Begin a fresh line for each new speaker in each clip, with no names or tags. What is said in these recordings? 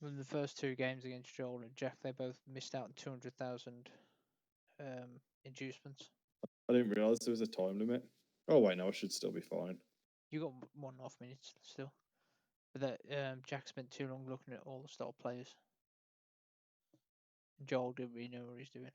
In the first two games against Joel and Jack, they both missed out on 200,000 inducements.
I didn't realise there was a time limit. Oh wait, no, I should still be fine.
You got 1.5 minutes still. But that Jack spent too long looking at all the star players. Joel didn't really know what he's doing.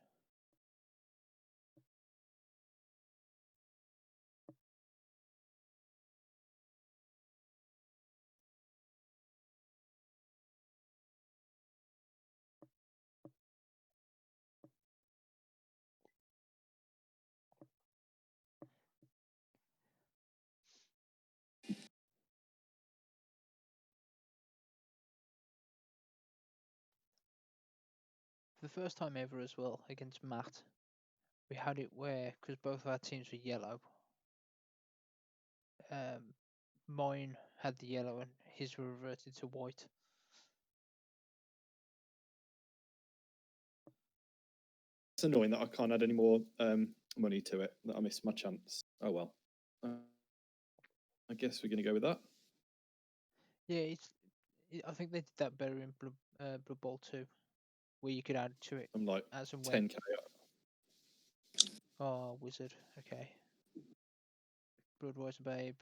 For the first time ever as well, against Matt, we had it where, because both our teams were yellow, mine had the yellow and his were reverted to white.
It's annoying that I can't add any more money to it, that I missed my chance. Oh well. I guess we're going to go with that.
Yeah, I think they did that better in Blood Bowl 2, where you could add to it
I'm like
as and when.
10k.
Oh, wizard. Okay. Bloodwise babe.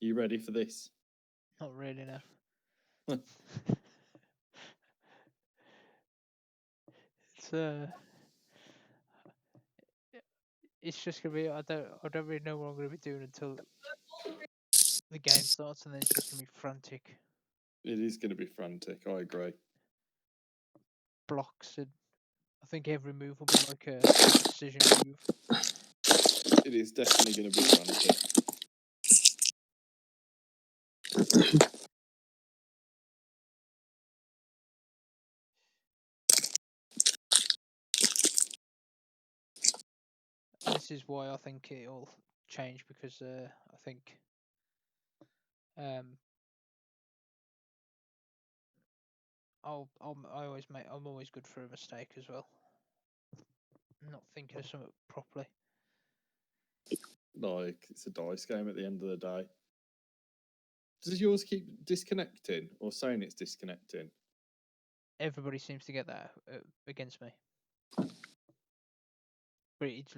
You ready for this?
Not really, no. It's just gonna be. I don't really know what I'm gonna be doing until the game starts, and then it's just gonna be frantic.
It is going to be frantic. I agree.
Blocks and I think every move will be like a precision move.
It is definitely going to be frantic.
This is why I think it'll change, because I think I'm always good for a mistake as well. I'm not thinking of something properly.
Like, it's a dice game at the end of the day. Does yours keep disconnecting or saying it's disconnecting?
Everybody seems to get that against me. But it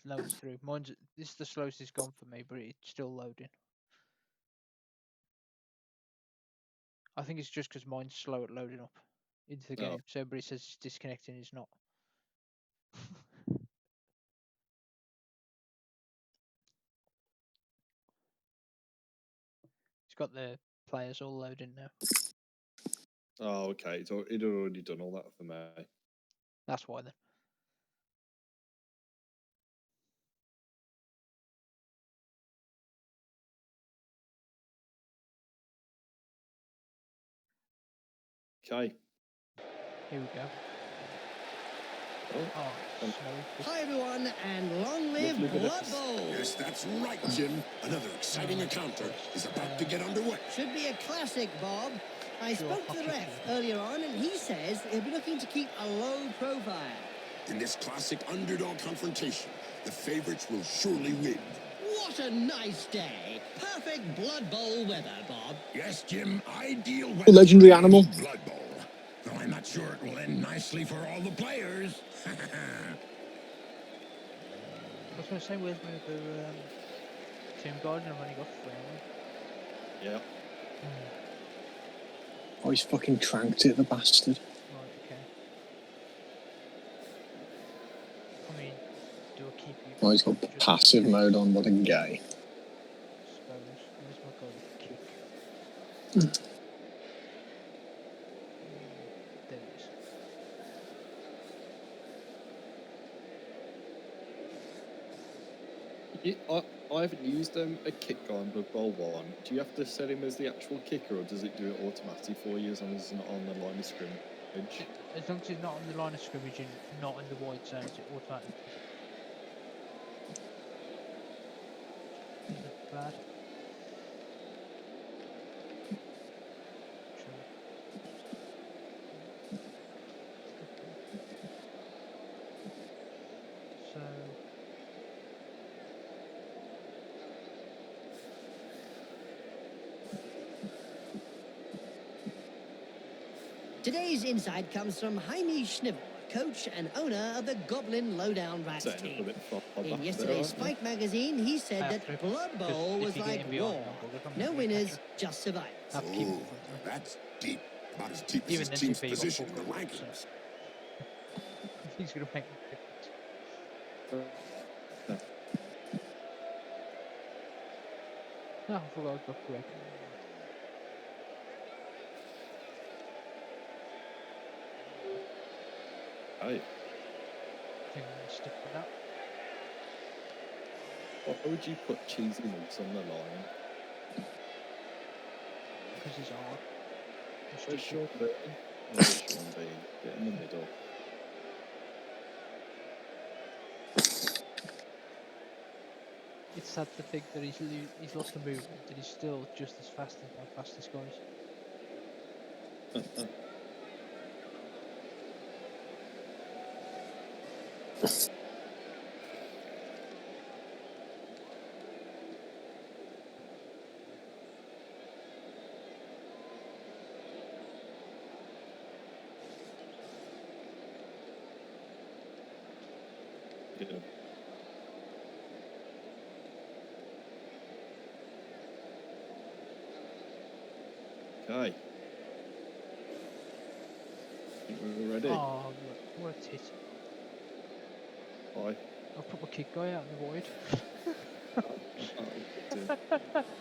loads through. This is the slowest it's gone for me, but it's still loading. I think it's just because mine's slow at loading up into the game. So everybody says it's disconnecting, it's not. It's got the players all loading now.
Oh, okay. It had already done all that for me.
That's why then.
Okay.
Here we go.
Hi everyone, and long live Bloodbowl!
Yes, that's right, Jim. Another exciting encounter is about to get underway.
Should be a classic, Bob. I spoke to the ref earlier on, and he says he'll be looking to keep a low profile.
In this classic underdog confrontation, the favorites will surely win.
What a nice day! Perfect Blood Bowl weather, Bob.
Yes, Jim, ideal weather.
Legendary animal.
Blood Bowl. Though I'm not sure it will end nicely for all the players.
I was going to say, where's my other Tomb Garden? I've only got 3.
Yeah.
Oh, he's fucking cranked it, the bastard.
Right, okay. I mean, do I keep you?
Oh, he's got passive mode on, what a gay.
Suppose. Where's my guy with the kick? There it is.
I haven't used a kick guy in Blood Bowl 1. Do you have to set him as the actual kicker, or does it do it automatically for you as long as he's not on the line of scrimmage?
As long as he's not on the line of scrimmage and not in the wide zones, it automatically. bad. So
Today's insight comes from Jaime Schnivel, coach and owner of the Goblin Lowdown Rats
Setting up a
team.
bit far back
In
there,
yesterday's
aren't you?
Fight magazine, he said that
After-
Blood Bowl
'cause
was
if you get
like
him beyond
war.
number, we're
No
gonna
winners,
catch
just survivors.
have to keep
Oh,
him from
that's deep. About as deep as
Even
his
then,
team's
TP got
position in the
full
rankings.
so he's gonna make a difference. No, I forgot to go quick.
Hey,
I think I'm gonna stick with that.
why would you put cheesy nuts on the line?
Because he's hard. Just
Where's
stick
Sean Bean? Where's Sean Bean? Get in the middle.
It's sad to think that he's lost the movement, and he's still just as fast as our fastest guys.
Get him. Okay. Think we're ready.
Oh, look, what a tit!
Bye.
I'll put my kick guy out in the void.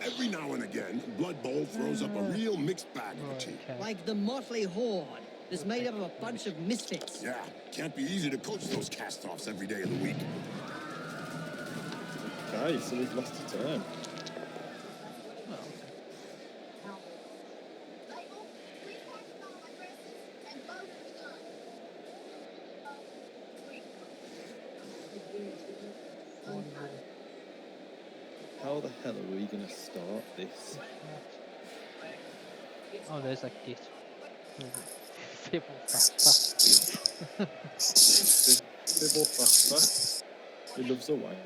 Every now and again, Blood Bowl throws up a real mixed bag of a
Right,
team.
okay.
Like the motley horde that's made up of a bunch of misfits.
Yeah, can't be easy to coach those cast-offs every day of the week.
Okay, so we've lost a turn.
Well, okay.
How the hell are we going to start this?
Oh, there's that git. Fibble faster.
Bibble faster. He loves a wank.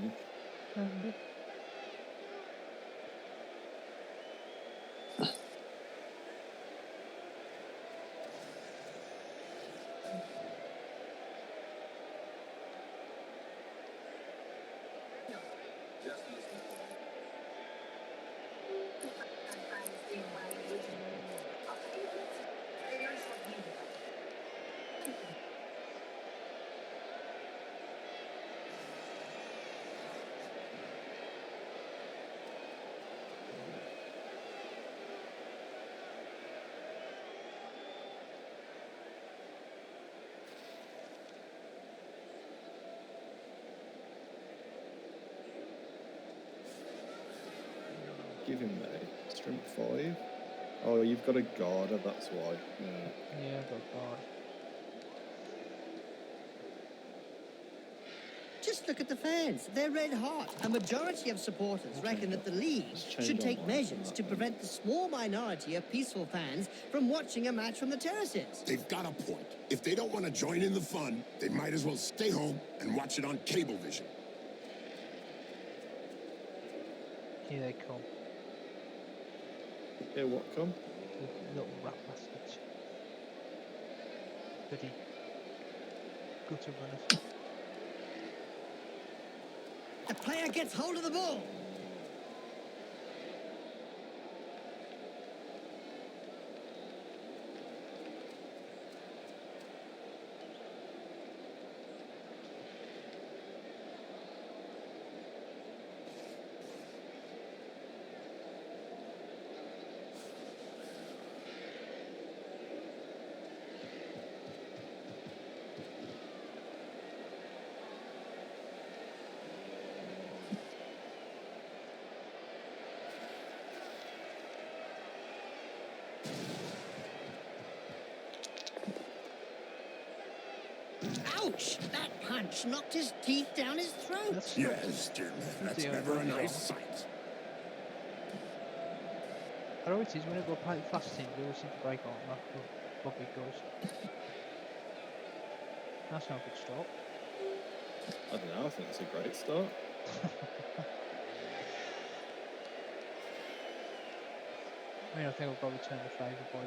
Give him a strength 5. Oh, you've got a guarder, that's why.
Yeah, but God.
Just look at the fans. They're red hot. A majority of supporters reckon that the league should take measures to prevent the small minority of peaceful fans from watching a match from the terraces.
They've got a point. If they don't want to join in the fun, they might as well stay home and watch it on Cablevision.
Here they come.
Yeah, what come?
The little rat bastards. Bloody gutter runners.
The player gets hold of the ball. Ouch! That punch knocked his teeth down his throat.
That's
Yes, dear man, that's
the
never a
overrun.
nice sight.
I know it is whenever I play fast teams, they always seem to break armor. What big guys. That's not a good start.
I don't know, I think it's a great start.
I mean, I think I've got to return the favour by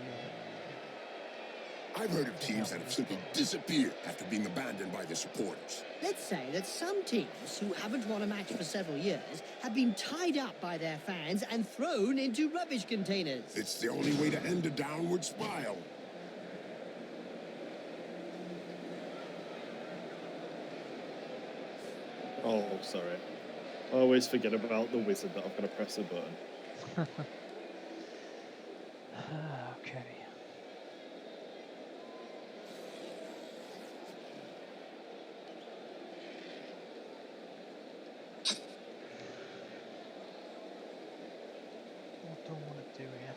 I've heard of teams that have simply disappeared after being abandoned by their supporters.
Let's say that some teams who haven't won a match for several years have been tied up by their fans and thrown into rubbish containers.
It's the only way to end a downward spiral.
Oh, sorry. I always forget about the wizard that I've got to press a button.
Okay. What do I want to do here?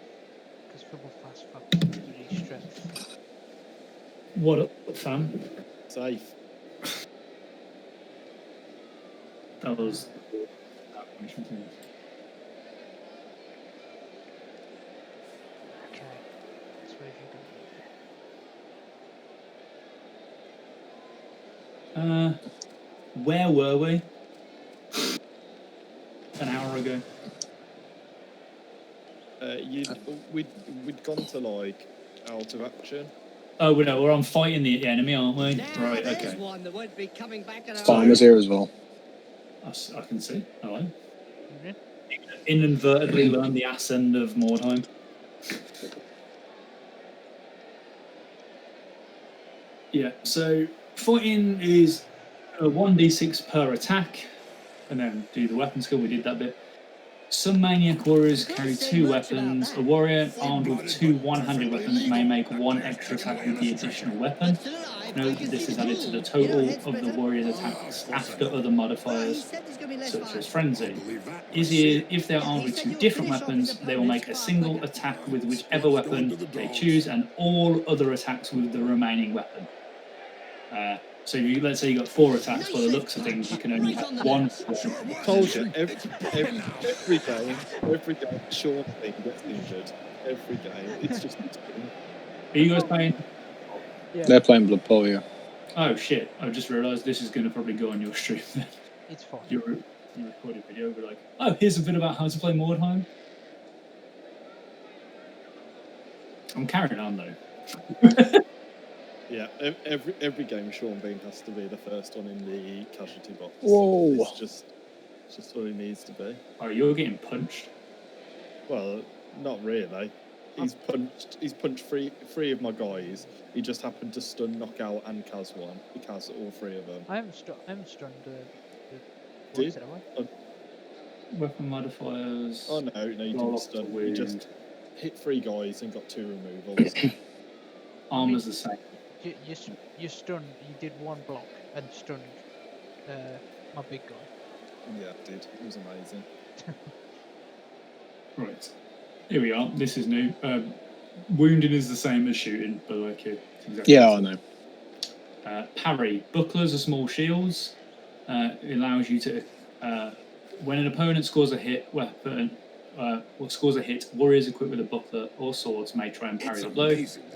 Because football fast fucking really strength.
What up, fam?
Safe.
That was that punishment.
Okay. That's where you go.
Where were we? An hour ago.
We'd gone to like out of action.
Oh, no, we're on fighting the enemy, aren't we?
Now
Right,
there's
okay.
one that won't be coming back in a
Farmer's here as well.
I can see. Hello.
You
Inadvertently learned the ass end of Mordheim. Yeah, so fighting is 1d6 per attack, and then do the weapon skill. We did that bit. Some maniac warriors carry 2 weapons. A warrior armed with 2 one-handed weapons may make 1 extra attack with the additional weapon. Note that this is added to the total of the warrior's attacks after other modifiers, such as frenzy. If they are armed with 2 different weapons, they will make a single attack with whichever weapon they choose, and all other attacks with the remaining weapon. So let's say you got 4 attacks. By the looks of things, you can only have 1.
Told you, every game, Sean thing gets injured. Every game, it's just.
Are you guys playing?
Yeah.
They're playing Bloodbowl, yeah.
Oh shit! I just realised this is going to probably go on your stream. Then
It's fine.
your recorded video will be like, oh, here's a bit about how to play Mordheim. I'm carrying on though.
Yeah, every game, Sean Bean has to be the first one in the casualty box.
Whoa.
It's just what he needs to be.
Oh, you're getting punched.
Well, not really. He's punched three of my guys. He just happened to stun, knock out, and Kaz one. He Kaz all 3 of them.
I haven't stunned the
Did?
what's it, have I?
Weapon modifiers.
Oh no, you
Roll
didn't
off
stun.
the
You just hit 3 guys and got 2 removals.
Armor's the same.
You stunned. You did 1 block and stunned my big guy.
Yeah, it did. It was amazing.
Right. Here we are. This is new. Wounding is the same as shooting, by the way, kid. Exactly
Yeah, I know.
Parry. Bucklers are small shields. It allows you to, when an opponent scores a hit, warriors equipped with a buckler or swords may try and parry the blow.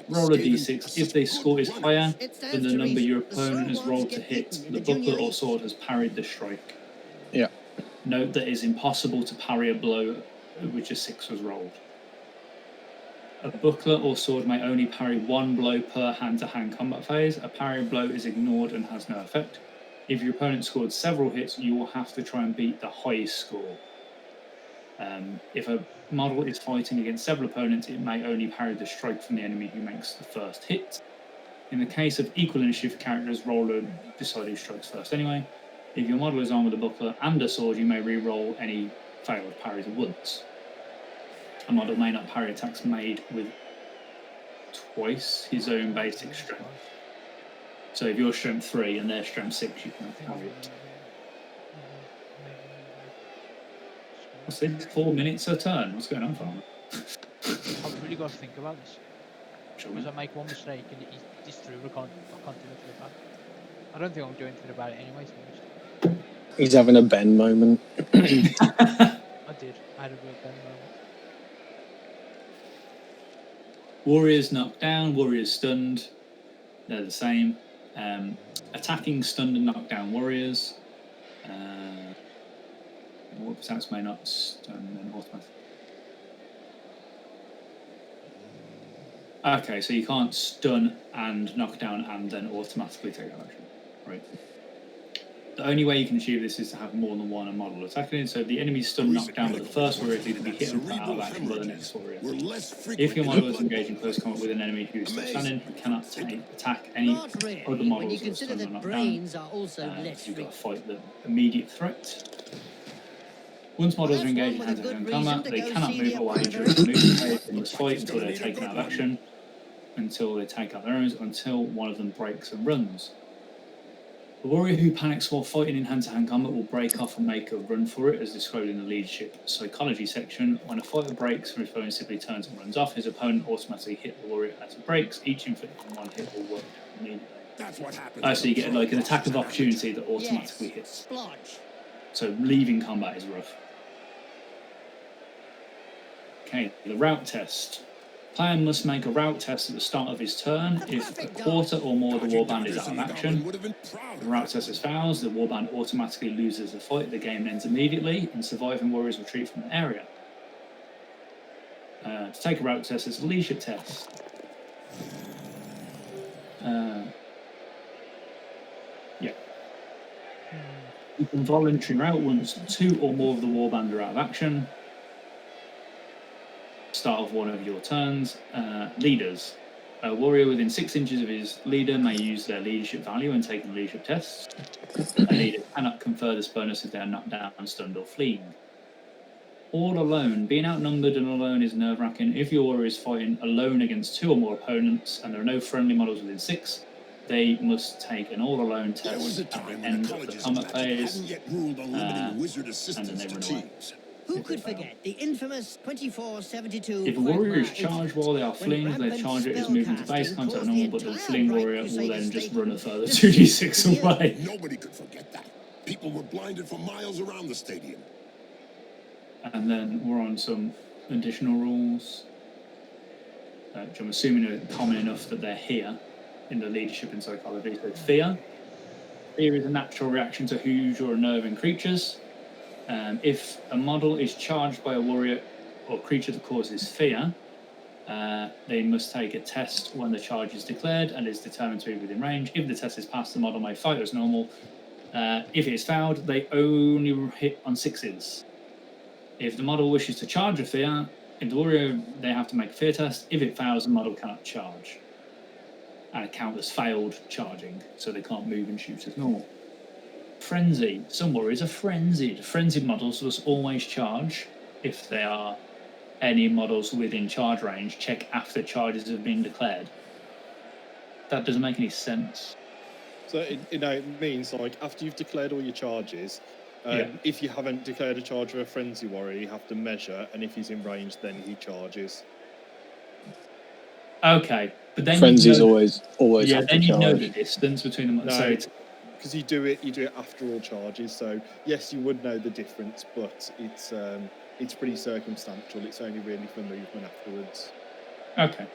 Roll a d6. If their score is higher than the number your opponent has rolled to hit, the buckler or sword has parried the strike.
Yeah.
Note that it is impossible to parry a blow which a 6 was rolled. A buckler or sword may only parry 1 blow per hand-to-hand combat phase. A parry blow is ignored and has no effect. If your opponent scored several hits, you will have to try and beat the highest score. If a model is fighting against several opponents, it may only parry the strike from the enemy who makes the first hit. In the case of equal initiative characters, roll and decide who strikes first anyway. If your model is armed with a buckler and a sword, you may re-roll any failed parries at once. A model may not parry attacks made with twice his own basic strength. So if you're strength 3 and they're strength 6, you can parry it. What's this? 4 minutes a turn? What's going on, farmer?
I've really got to think about this.
Sure.
Because I make one mistake and it's through. I can't do anything about it. I don't think I'm doing anything about it anyway, to be honest.
He's having a Ben moment.
I did. I had a real Ben moment.
Warriors knocked down, warriors stunned. They're the same. Attacking, stunned, and knocked down warriors. What percents may not stun and automatic? Okay, so you can't stun and knock down and then automatically take that action. Right. The only way you can achieve this is to have more than one model attacking. So if the enemy's stun knocked down by the first warrior, it can be hit and put out of action by the next warrior. If your model is engaged in close combat with an enemy who is still standing, he cannot attack any
Not really,
other
when
models
you
that are
consider
stunned or
that
knocked
brains
down.
are also less
You've got to
frequent.
fight the immediate threat. Once models are engaged in hand-to-hand combat, they cannot move away during the movement phase. They must fight until they're taken out of action, until they take out their own, until one of them breaks and runs. The warrior who panics while fighting in hand-to-hand combat will break off and make a run for it, as described in the leadership psychology section. When a fighter breaks, his opponent simply turns and runs off. His opponent automatically hit the warrior as it breaks. Each inflicted one hit will work down immediately.
That's what happens.
So you get like an attack of opportunity that automatically hits.
Splodge.
So leaving combat is rough. Okay, the route test. Player must make a route test at the start of his turn. If a quarter or more of the warband is out of action, the route test is failed, the warband automatically loses the fight, the game ends immediately, and surviving warriors retreat from the area. To take a route test, it's a leadership test. You can voluntarily route once 2 or more of the warband are out of action. Start of one of your turns. Leaders. A warrior within 6 inches of his leader may use their leadership value when taking leadership tests. A leader cannot confer this bonus if they are knocked down, stunned, or fleeing. All alone. Being outnumbered and alone is nerve-wracking. If your warrior is fighting alone against 2 or more opponents and there are no friendly models within 6, they must take an all-alone test at the end of the combat phase, and then they run away.
Who could forget the infamous 2472?
If a warrior is charged while they are fleeing, their charger is moving to base contact normal, but the fleeing warrior will then just run a further 2d6 away.
Nobody could forget that. People were blinded for miles around the stadium.
And then we're on some additional rules, which I'm assuming are common enough that they're here in the leadership and psychology. So fear. Fear is a natural reaction to huge or unnerving creatures. If a model is charged by a warrior or creature that causes fear, they must take a test when the charge is declared and is determined to be within range. If the test is passed, the model may fight as normal. If it is failed, they only hit on 6s. If the model wishes to charge a fear, if the warrior, they have to make a fear test. If it fails, the model cannot charge. And it counts as failed charging, so they can't move and shoot as normal. Frenzy. Some warriors are frenzied. Frenzied models must always charge. If there are any models within charge range, check after charges have been declared. That doesn't make any sense.
So it means like after you've declared all your charges, if you haven't declared a charge of a frenzy warrior, you have to measure, and if he's in range, then he charges.
Okay, but then
Frenzy's always
yeah.
have
Then
to
you know
charge.
the distance between them.
No,
So
because you do it after all charges. So yes, you would know the difference, but it's pretty circumstantial. It's only really for movement afterwards.
okay.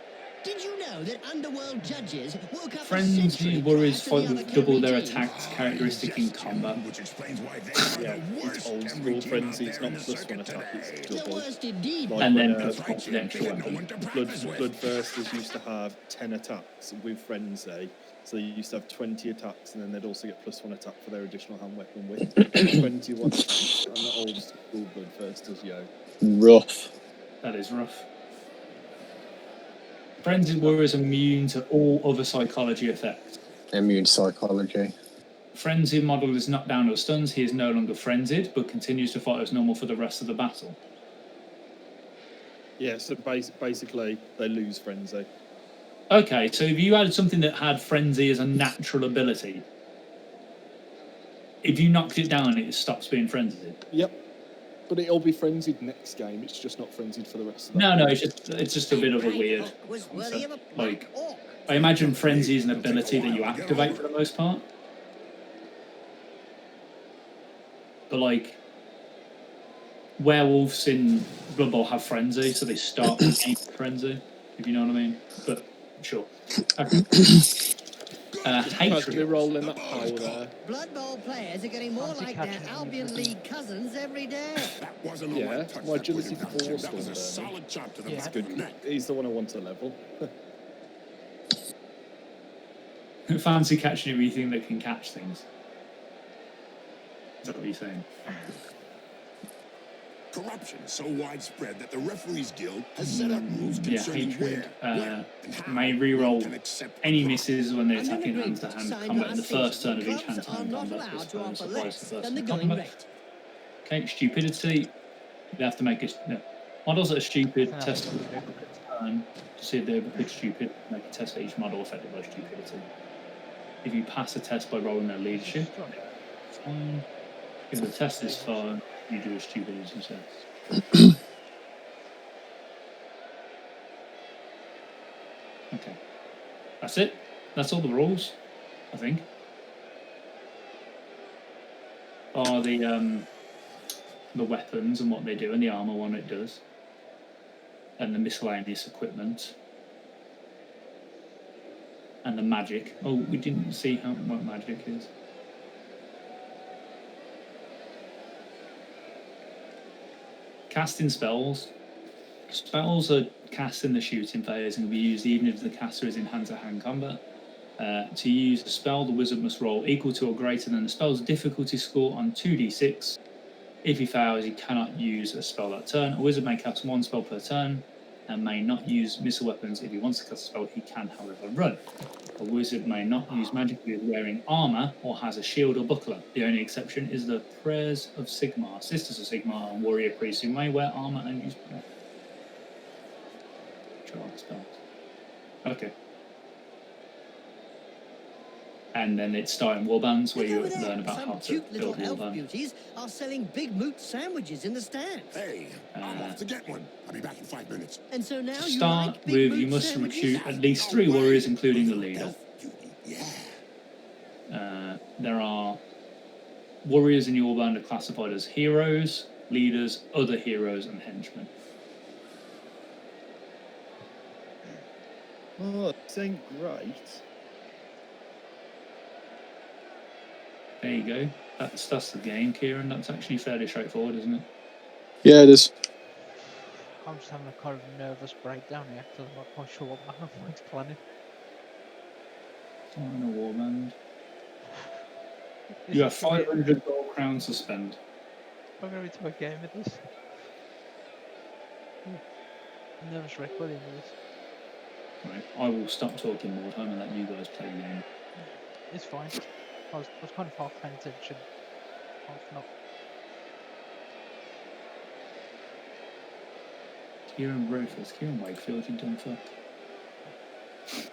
Did you know that underworld judges woke up
Frenzy warriors fight with double their attacks characteristic in combat.
Which explains why they
Yeah, it's old school frenzy. It's not +1 attack. It's
The
double.
worst indeed.
Like
And
when,
then plus confidential weapon.
Bloodthirsters used to have 10 attacks with frenzy, so you used to have 20 attacks, and then they'd also get +1 attack for their additional hand weapon with 21 attacks on the old school Bloodthirsters, yo.
Rough.
That is rough. Frenzied warriors are immune to all other psychology effects.
Immune psychology.
Frenzied model is knocked down or stunned. He is no longer frenzied, but continues to fight as normal for the rest of the battle.
Yeah, so basically they lose frenzy.
Okay, so if you had something that had frenzy as a natural ability, if you knocked it down, it stops being frenzied.
Yep. But it'll be frenzied next game. It's just not frenzied for the rest of the
No, it's just a bit of a weird concept. Like, I imagine frenzy is an ability that you activate for the most part. But like, werewolves in Bloodbowl have frenzy, so they start with frenzy. if you know what I mean. But sure. Okay.
Casually
Hatred.
rolling that power there.
Bloodbowl players are getting more
Fancy
like their
catching
Albion
everything.
League cousins every day.
That wasn't a
Yeah,
light touch.
my
That put
agility
him down, Jim.
4
That was a
still burning.
solid chop to the
Yeah.
back
Good.
of the neck.
He's the one I want to level.
Fancy catching everything that can catch things. Is that what you're saying?
Corruption is so widespread that the referees guild has set up rules
Yeah,
concerning
hatred
where and how
may
one
reroll
can accept
any
a drop.
misses when they're
And then
attacking
agreed to
hand-to-hand
sign
combat in the
last
first
season
turn of each
clubs are
hand-to-hand
not
combat.
allowed
This
to
bonus
offer
applies
less
to first
than the
turn
going
combat.
rate.
Okay, stupidity. You have to make it. No. Models that are stupid
That's
test
what we do.
turn to see if they're a bit stupid. Make a test for each model affected by stupidity. If you pass a test by rolling their leadership, fine. If the test is fine, you do a stupidity test. Okay, that's it. That's all the rules, I think. Are the weapons and what they do, and the armor one it does, and the miscellaneous equipment, and the magic. Oh, we didn't see what magic is. Casting spells. Spells are cast in the shooting phase and can be used even if the caster is in hand-to-hand combat. To use a spell, the wizard must roll equal to or greater than the spell's difficulty score on 2d6. If he fails, he cannot use a spell that turn. A wizard may cast one spell per turn and may not use missile weapons. If he wants to cast a spell, he can, however, run. A wizard may not use magic if he is wearing armor or has a shield or buckler. The only exception is the Prayers of Sigmar, Sisters of Sigmar, and warrior priests who may wear armor and use prayer. Spells. Okay. And then it's starting warbands where
Look
you
over there.
learn about how
Some
to
cute little
build
elf
warband.
beauties are selling big moot sandwiches in the stands.
Hey, I'm off to get one. I'll be back in 5 minutes.
And so now
To
you
start
like big
with,
moot
you must
sandwiches?
recruit at least 3 warriors, including the leader.
Elf beauty. Yeah.
There are warriors in your band are classified as heroes, leaders, other heroes, and henchmen.
Oh, this ain't great.
There you go. That's the game, Kieran. That's actually fairly straightforward, isn't it?
Yeah, it is.
I'm just having a kind of nervous breakdown here because I'm not quite sure what my mind's planning.
Starting a warband.
Is
You
it
have
gonna be-
500 gold crowns to spend.
I'm going to be to a game with this. Nervous wreck, what do you know this?
Right. I will stop talking more time and let you guys play the game.
It's fine. I was kind of half paying attention. Half not.
Kieran Rufus, Kieran Wakefield, you done fuck.
I think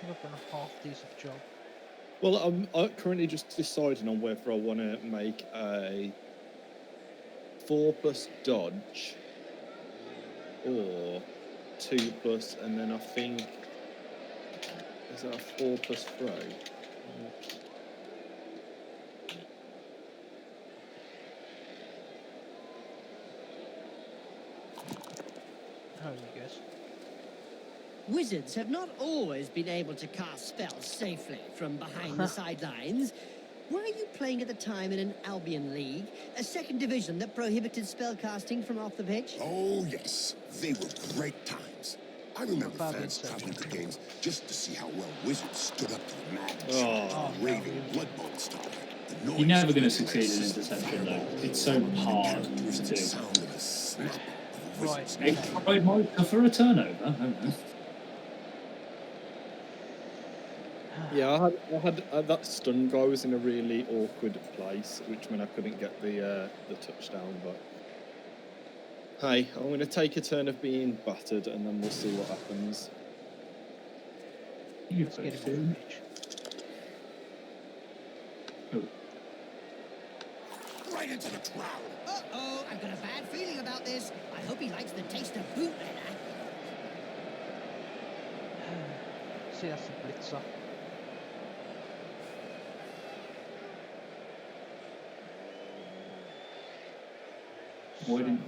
I've done a half decent job.
Well, I'm currently just deciding on whether I want to make a 4+ dodge or 2+, and then I think is that a 4+ throw?
How do you guess?
Wizards have not always been able to cast spells safely from behind the sidelines. Were you playing at the time in an Albion League, a second division that prohibited spellcasting from off the pitch?
Oh, yes. They were great times. I remember
Bad
fans
insight.
traveling to games just to see how well Wizards stood up to the mad
Oh,
the raving Bloodbowl style. The noise
You're never going to
made
succeed in
system
interception, though.
fireball.
It's so hard
Characters
to
and the
do.
sound of a snap of a
Right.
wizard's
It
knife.
probably might for a turnover. I don't know.
Yeah, I had that stun guy was in a really awkward place, which meant I couldn't get the touchdown. But hey, I'm going to take a turn of being battered, and then we'll see what happens.
You
Let's get him
both
on
do.
the pitch.
Oh.
Right into the crowd.
Uh-oh, I've got a bad feeling about this. I hope he likes the taste of boot leather.
See, that's the blitzer.
Why
So,
didn't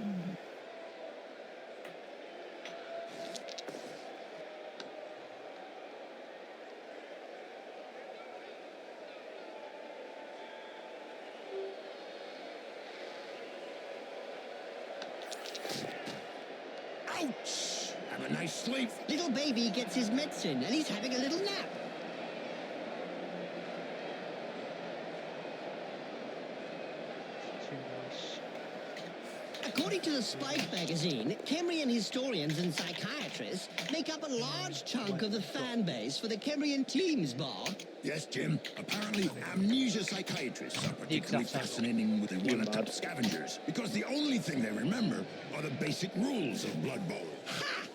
Ouch! Have a nice sleep.
Little baby gets his medicine and he's having a little nap.
Too nice.
According to the Spike magazine, Kemrian historians and psychiatrists make up a large chunk of the fan base for the Kemrian teams, Bob.
Yes, Jim. Apparently, amnesia psychiatrists are particularly
exact same.
fascinating with the
You
one-atop
mad.
scavengers because the only thing they remember are the basic rules of Blood Bowl.
Ha!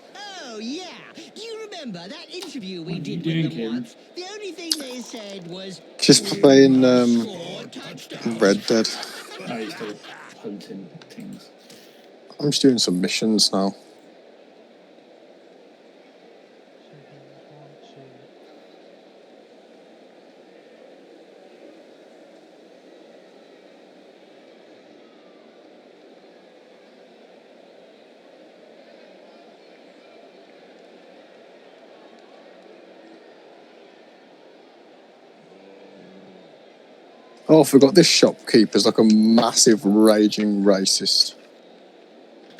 Oh, yeah. Do you remember that interview we
What are you
did
doing,
with them
Kim?
once? The only thing they said was...
Just playing
"Score touchdowns."
Red Dead.
I used to hunting things.
I'm just doing some missions now.
So he was 1, 2.
Oh, I forgot this shopkeeper's like a massive raging racist.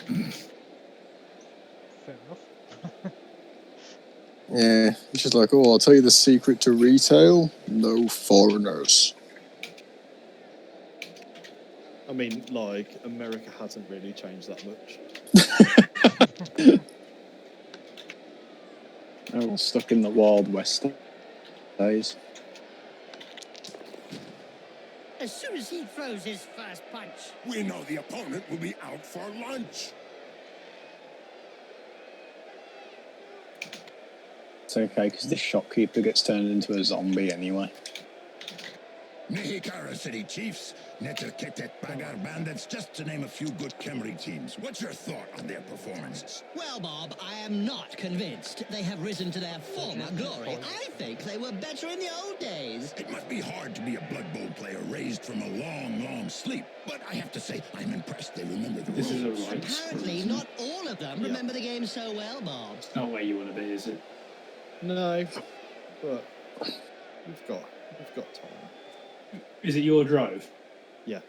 Fair enough.
Yeah, he's just like, oh, I'll tell you the secret to retail: no foreigners.
I mean, like, America hasn't really changed that much.
They're all stuck in the Wild West days.
As soon as he throws his first punch.
We know the opponent will be out for lunch.
It's okay, because this shopkeeper gets turned into a zombie anyway.
Nehikara City Chiefs, Neterketet Bagar Bandits, just to name a few good Kemri teams. What's your thought on their performances?
Well, Bob, I am not convinced they have risen to their former glory. I think they were better in the old days.
It must be hard to be a Blood Bowl player raised from a long, long sleep, but I have to say, I'm impressed they remember the
This
rules.
is a right
Apparently, not all of them remember the game so well, Bob.
It's not where you want to be, is it?
No, but we've got time.
Is it your drive?
Yeah.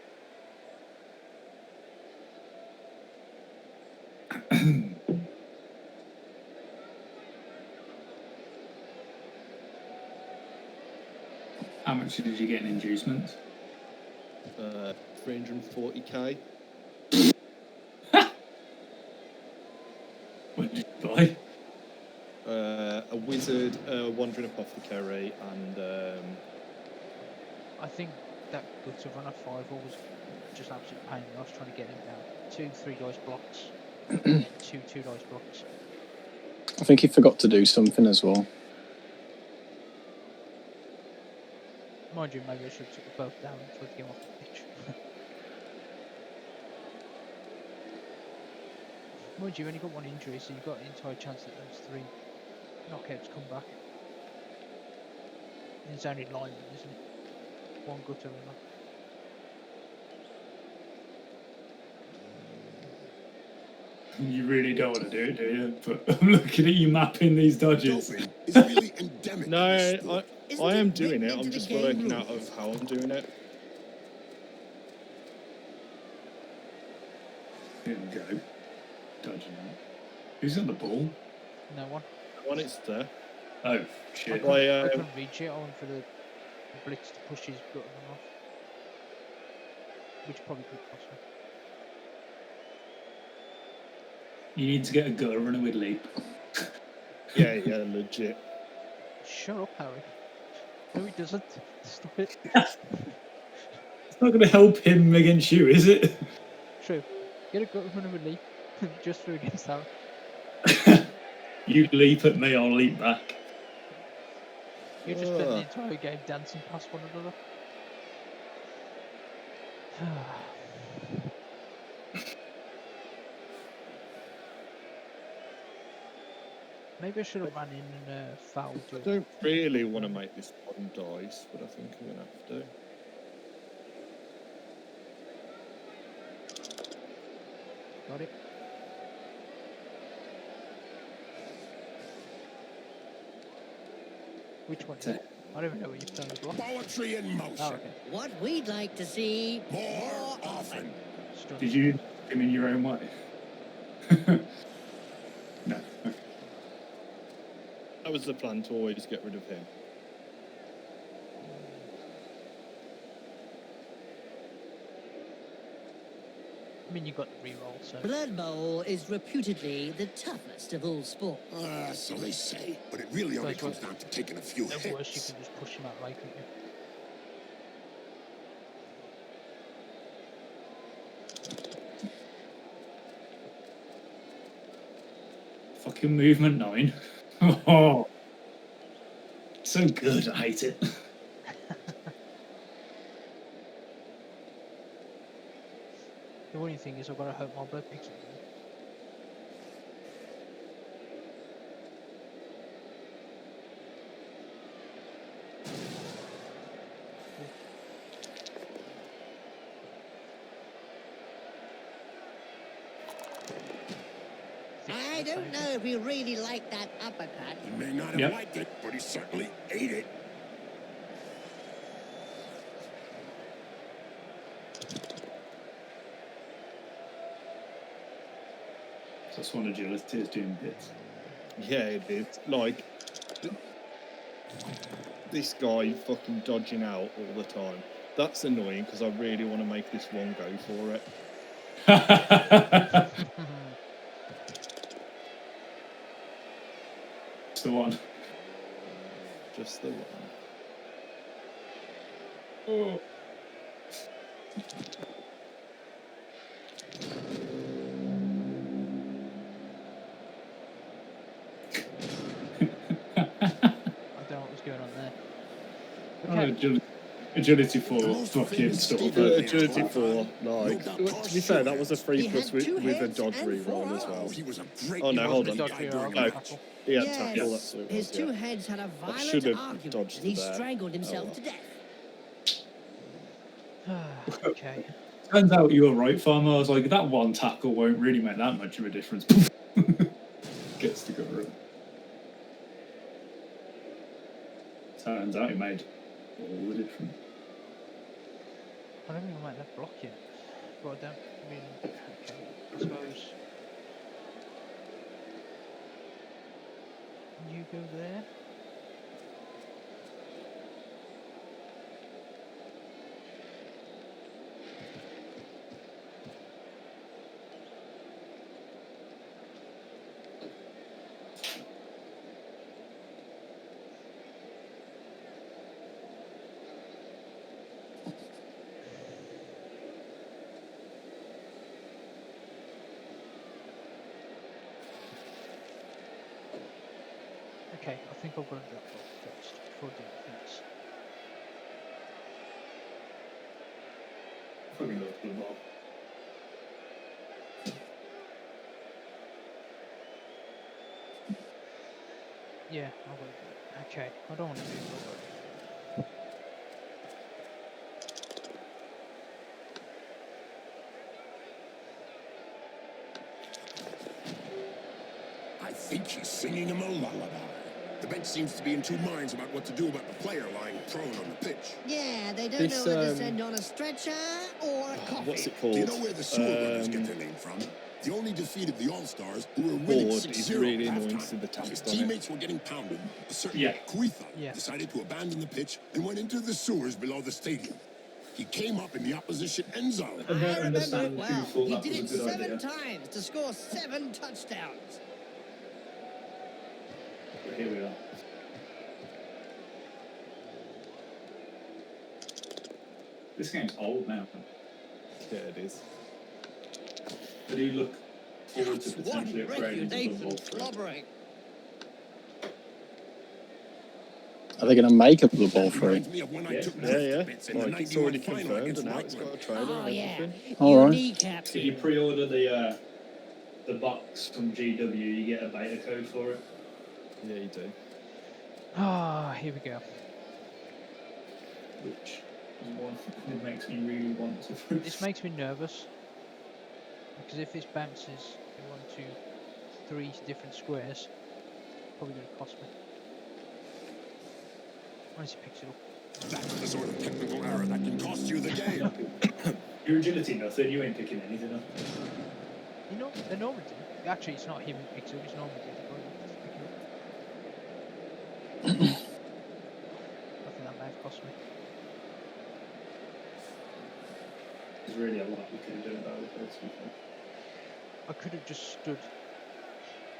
How much did you get in inducements?
340k.
What did you buy?
A wizard, wandering apothecary, and
I think that guts of runner 5 was just absolute pain. I was trying to get him down. 2 3 dice blocks. 2 dice blocks.
I think he forgot to do something as well.
Mind you, maybe I should have took the both down and tried to get him off the pitch. Mind you, you only got 1 injury, so you've got an entire chance that those 3 knockouts come back. And it's only lineman, isn't it? 1 gutter runner.
You really don't want to do it, do you? But I'm looking at you mapping these dodges.
Doping is really endemic.
no,
in this sport.
Isn't
I am
it
doing
written
it.
into
I'm
the
just
game
working out
rules?
of how I'm doing it.
Didn't go. Dodging out. Who's on the ball?
No one.
When it's there,
Oh,
I
shit.
I,
couldn't reach it. I went for the blitz to push his gutter run off. Which probably could cost me.
You need to get a gutter runner with leap.
yeah, legit.
Shut up, Harry. No, he doesn't. Stop it.
It's not going to help him against you, is it?
True. Get a gutter runner with leap. Just for against Harry.
You leap at me, I'll leap back.
You just spent the entire game dancing past one another. Maybe I should have ran in and fouled
I
you.
don't really want to make this on dice, but I think I'm gonna have to.
Got it. Which one? I don't even know what you've done the block.
Poetry in motion.
Oh, okay.
What we'd like to see
More often.
Stunned.
Did you him in your own way?
That was the plan, to always get rid of him.
I mean, you got the reroll, so.
Bloodbowl is reputedly the toughest of all sports.
So they say, but it really only
Guys,
comes down to taking a few
At worst, you
hits.
can just push him out of the way, couldn't you?
Fucking movement 9. Oh, so good. I hate it.
The only thing is, I've got to hope my blood picks it.
I don't know if he really liked that uppercut.
He may not have
Yep.
liked it, but he certainly ate it.
That's one agility is doing bits.
Yeah, it is. Like, this guy fucking dodging out all the time. That's annoying because I really want to make this one go for it.
It's the one.
Just the one.
Oh.
I don't know what was going on there. Okay.
Agility 4
The most
fucking
famous
stuff.
Skaven
Agility 4, like,
No doubt
to be fair, that was a
He
3+
had
with
two
a
heads
dodge
and four
reroll as well.
arms.
He was a great
Oh, no, hold
The
on.
dodge
guy
reroll,
during
the
a
tackle.
He had
Yes,
tackle, that's what it
his
was,
two
yeah.
heads had a
should
violent
have
argument,
dodged
and he
there.
strangled himself
well.
to death.
Okay.
Turns out you were right, Farmer. I was like, that one tackle won't really make that much of a difference. Gets to cover it. Turns out he made all the difference.
I don't think I might have block yet. But I don't mean. Okay. I suppose. You go there. Okay, I think I've got to drop off first before I do anything else.
Fucking love Bloodbowl.
Yeah, I've got to do it. Okay, I don't want to do it.
I think he's singing him a lullaby. The bench seems to be in two minds about what to do about the player lying prone on the pitch.
Yeah, they don't
This,
know whether to send on a stretcher or a coffee.
What's it called?
Do you know where the sewer runners get their name from? The only defeat of the All-Stars, who were winning
Board
6-0
is really
at
annoying
halftime.
to see the
His
text on it.
teammates were getting pounded. A certain
Yeah.
Kuitha
Yeah.
decided to abandon the pitch and went into the sewers below the stadium. He came up in the opposition end zone.
I don't
I remember it
understand
well.
who thought
He
that
did
was
it
a good
7
idea.
times to score 7 touchdowns.
But here we are. This game's old now.
Yeah, it is.
But do you look forward to
What
potentially upgrading to
reputation
Bloodbowl 3?
slobbering.
Are they going to make a Blood Bowl
That
3?
reminds me of when I
Yeah.
took
Yeah,
Griff
yeah.
to bits in the
Like, it's
91
already
final
confirmed,
against
and now it's got a
Lakeland.
trailer
Oh,
and
yeah.
everything.
All
Your
right.
kneecaps.
If you pre-order the box from GW, you get a beta code for it.
Yeah, you do.
Ah, here we go.
Which is one that makes me really want to.
This makes me nervous. Because if this bounces in 1, 2, 3 different squares, probably going to cost me. Where's the pixel?
That's the sort of technical error that can cost you the game.
Your agility nothing, you ain't picking anything up.
You know, they normally do. Actually, it's not him who picks it up, it's normally the other guy who picks it up. cost me.
There's really a lot we could have done about it, to be fair.
I could have just stood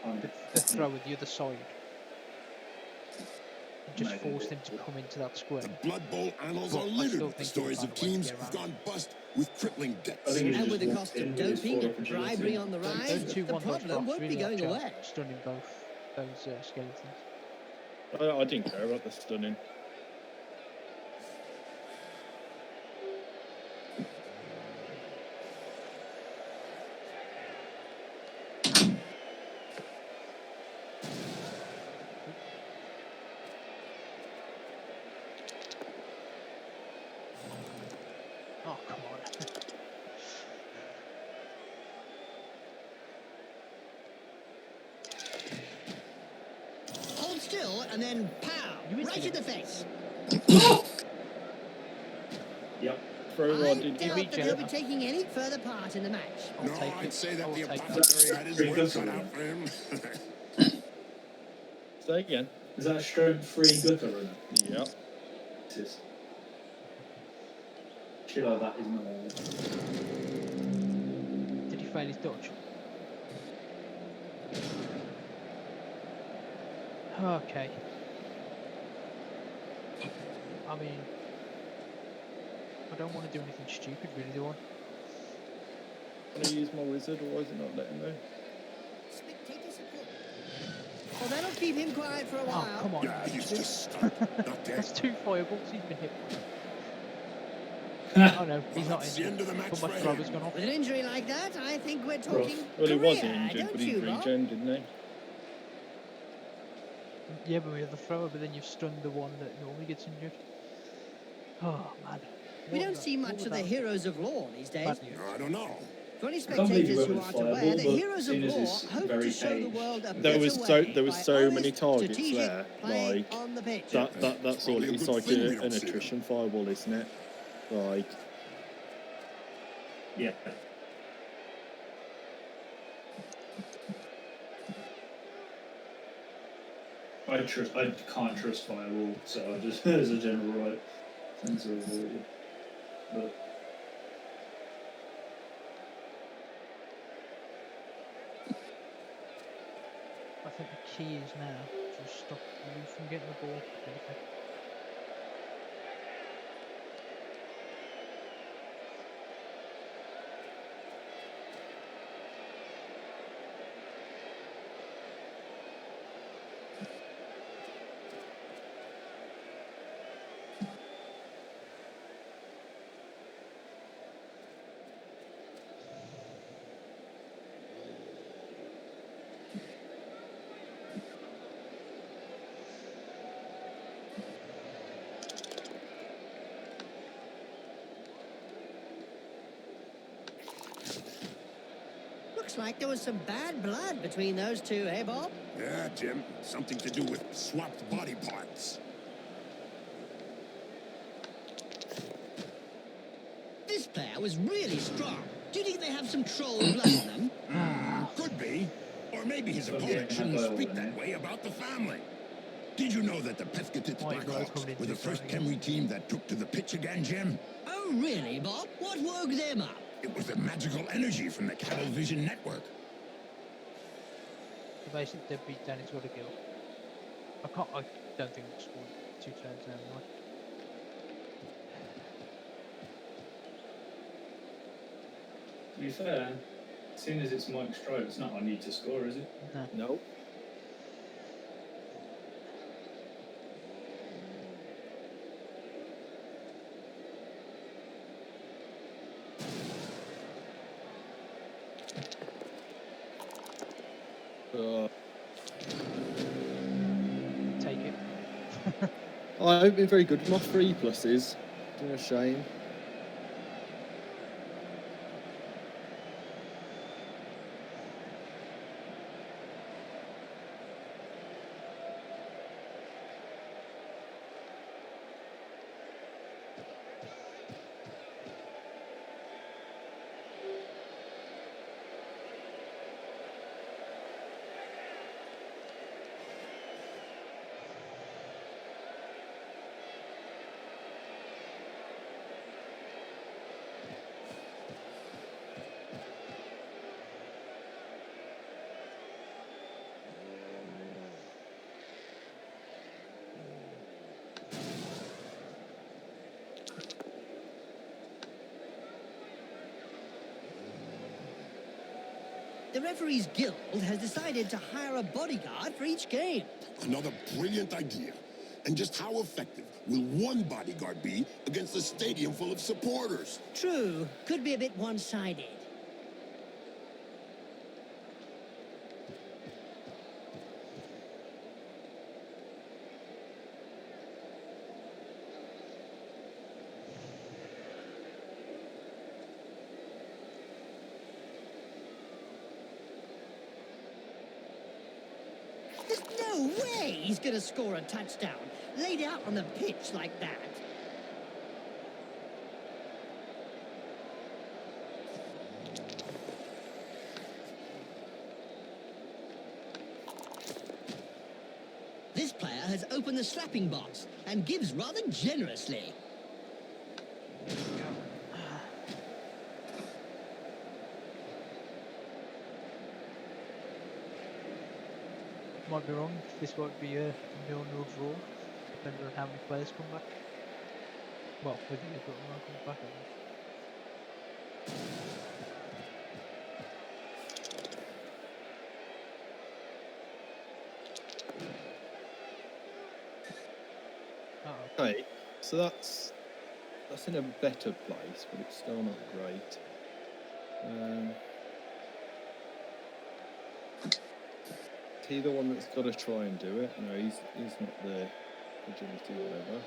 Um,
the thrower the other side and just
Maybe.
forced him to come into that square.
The Blood Bowl annals
But
are
I
littered
still
with the
think he would
stories of
find a way to
teams
get
who've
around.
gone bust with crippling
I
debts.
think he
And
just
with the
walked
cost
in
of
with his
doping
full
and
opportunity.
bribery on the rise,
Those two
the
one dodge
problem
blocks
won't
really
be
helped
going
out,
away.
stunning both those skeletons.
I didn't care about the stunning.
Oh, come on.
Hold still and then pow!
You
Right in
idiot.
the face.
Yep.
Throw
I
rod did
doubt that
regen
he'll be
that?
taking any further part in the match.
I'll
No,
take
I'd
it.
say
I
that
will
the
take that.
apothecary had his
Pretty
work
good
cut
for
out for him.
Say again.
Is that a strength 3 gutter runner?
Yep.
It is. Shit like that is normal.
Did he fail his dodge? Okay. I mean, I don't want to do anything stupid, really, do I?
Can I use my wizard, or is it not letting me?
Spectator support. Well, that'll keep him quiet for a
Oh,
while.
come on.
Yeah, he's just stunned, not dead.
That's 2 fireballs he's been hit by. Oh no, he's
Well,
not
that's the
injured.
end of the match
But my
for
thrower's
him.
gone off.
With an injury like that, I think we're talking
Well, he was
career,
injured,
don't
but he
you, Bob?
regen, didn't he?
Yeah, but we have the thrower, but then you've stunned the one that normally gets injured. Oh man.
We
What
don't
the-
see
what
much
was
of the
that?
heroes of law these days.
Bad news.
I don't know.
For any
I can't believe you
spectators
went
who
with
aren't aware,
Fireball,
the
but
heroes of
seeing as
law
it's
hope
very
to show the
aged,
world a
There
better
was
way
there was
by
so many
honest,
targets
strategic
there.
play
Like
on the pitch.
that's all.
Probably a
It's
good
like
thing we
an
don't see
attrition fireball, isn't it? Like
yeah. I can't trust Fireball, so I just, as a general right, tend to avoid it. But
I think the key is now just stop you from getting the ball. if anything.
Looks like there was some bad blood between those two, eh, Bob?
Yeah, Jim. Something to do with swapped body parts.
This player was really strong. Do you think they have some troll blood in them?
Could be. Or maybe his
But
opponent
yeah,
shouldn't
well,
speak
then.
that way about the family. Did you know that the Pefketitz
Might as well
Blackhawks
come into
were the
this
first
one again.
Kemri team that took to the pitch again, Jim?
Oh, really, Bob? What woke them up?
It was the magical energy from the Cattle Vision Network.
So basically, they beat Danny's got a kill. I don't think we'll score 2 turns now, anyway.
to be fair, seeing as it's Mike's drive, it's not I need to score, is it?
No.
no.
Take it.
I've been very good with my 3 pluses. It's a shame.
The referees guild has decided to hire a bodyguard for each game.
Another brilliant idea. And just how effective will one bodyguard be against a stadium full of supporters?
True, could be a bit one-sided. There's no way he's going to score a touchdown, laid out on the pitch like that. This player has opened the slapping box and gives rather generously.
Might be wrong. This might be a nil-nil draw, depending on how many players come back. Well, whether you've got one comes back, I think. Uh-oh.
Okay, so that's in a better place, but it's still not great. Is he the one that's got to try and do it? No, he's not the agility, whatever.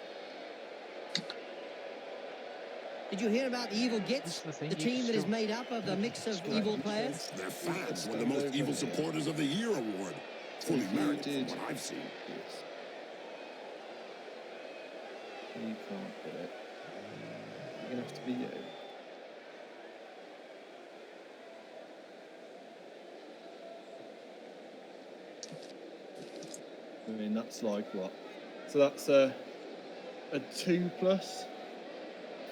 Did you hear about the Evil Gits?
That's the thing,
The
you
team
can
that is
still-
made up of a mix of
Strike.
evil players?
Their fans won the most evil supporters of the year award. Fully
If you
merited
did
from what I've seen.
this, you can't get it. You're gonna have to be you. I mean, that's like what? So that's a 2+,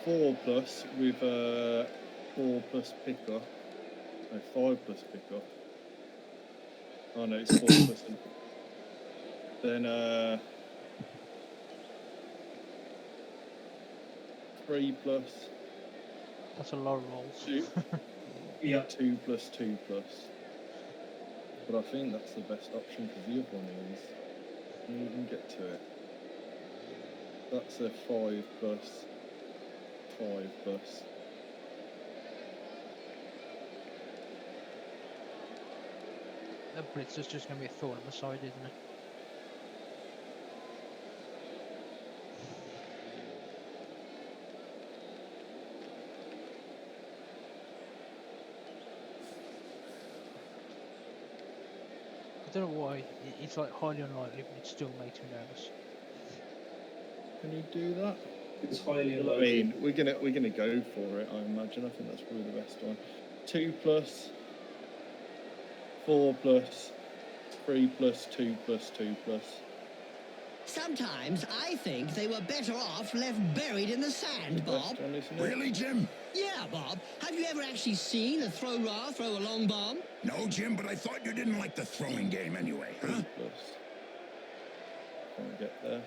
4+ with a 4+ picker. No, 5+ picker. Oh no, it's 4+. Then 3+,
That's a lot of rolls.
2,
Yeah.
2+, 2+. But I think that's the best option because the other one is, can you even get to it? That's a 5+, 5+.
That blitzer's just going to be a thorn on the side, isn't it? I don't know why. It's like highly unlikely, but it still makes me nervous.
Can you do that?
It's highly
I
unlikely.
mean, we're gonna go for it. I imagine. I think that's probably the best one. 2+, 4+, 3+, 2+, 2+.
Sometimes I think they were better off left buried in the sand,
The
Bob.
best one, isn't it?
Really, Jim?
Yeah, Bob. Have you ever actually seen a throw a long bomb?
No, Jim, but I thought you didn't like the throwing game anyway, huh?
3+. Can't get there.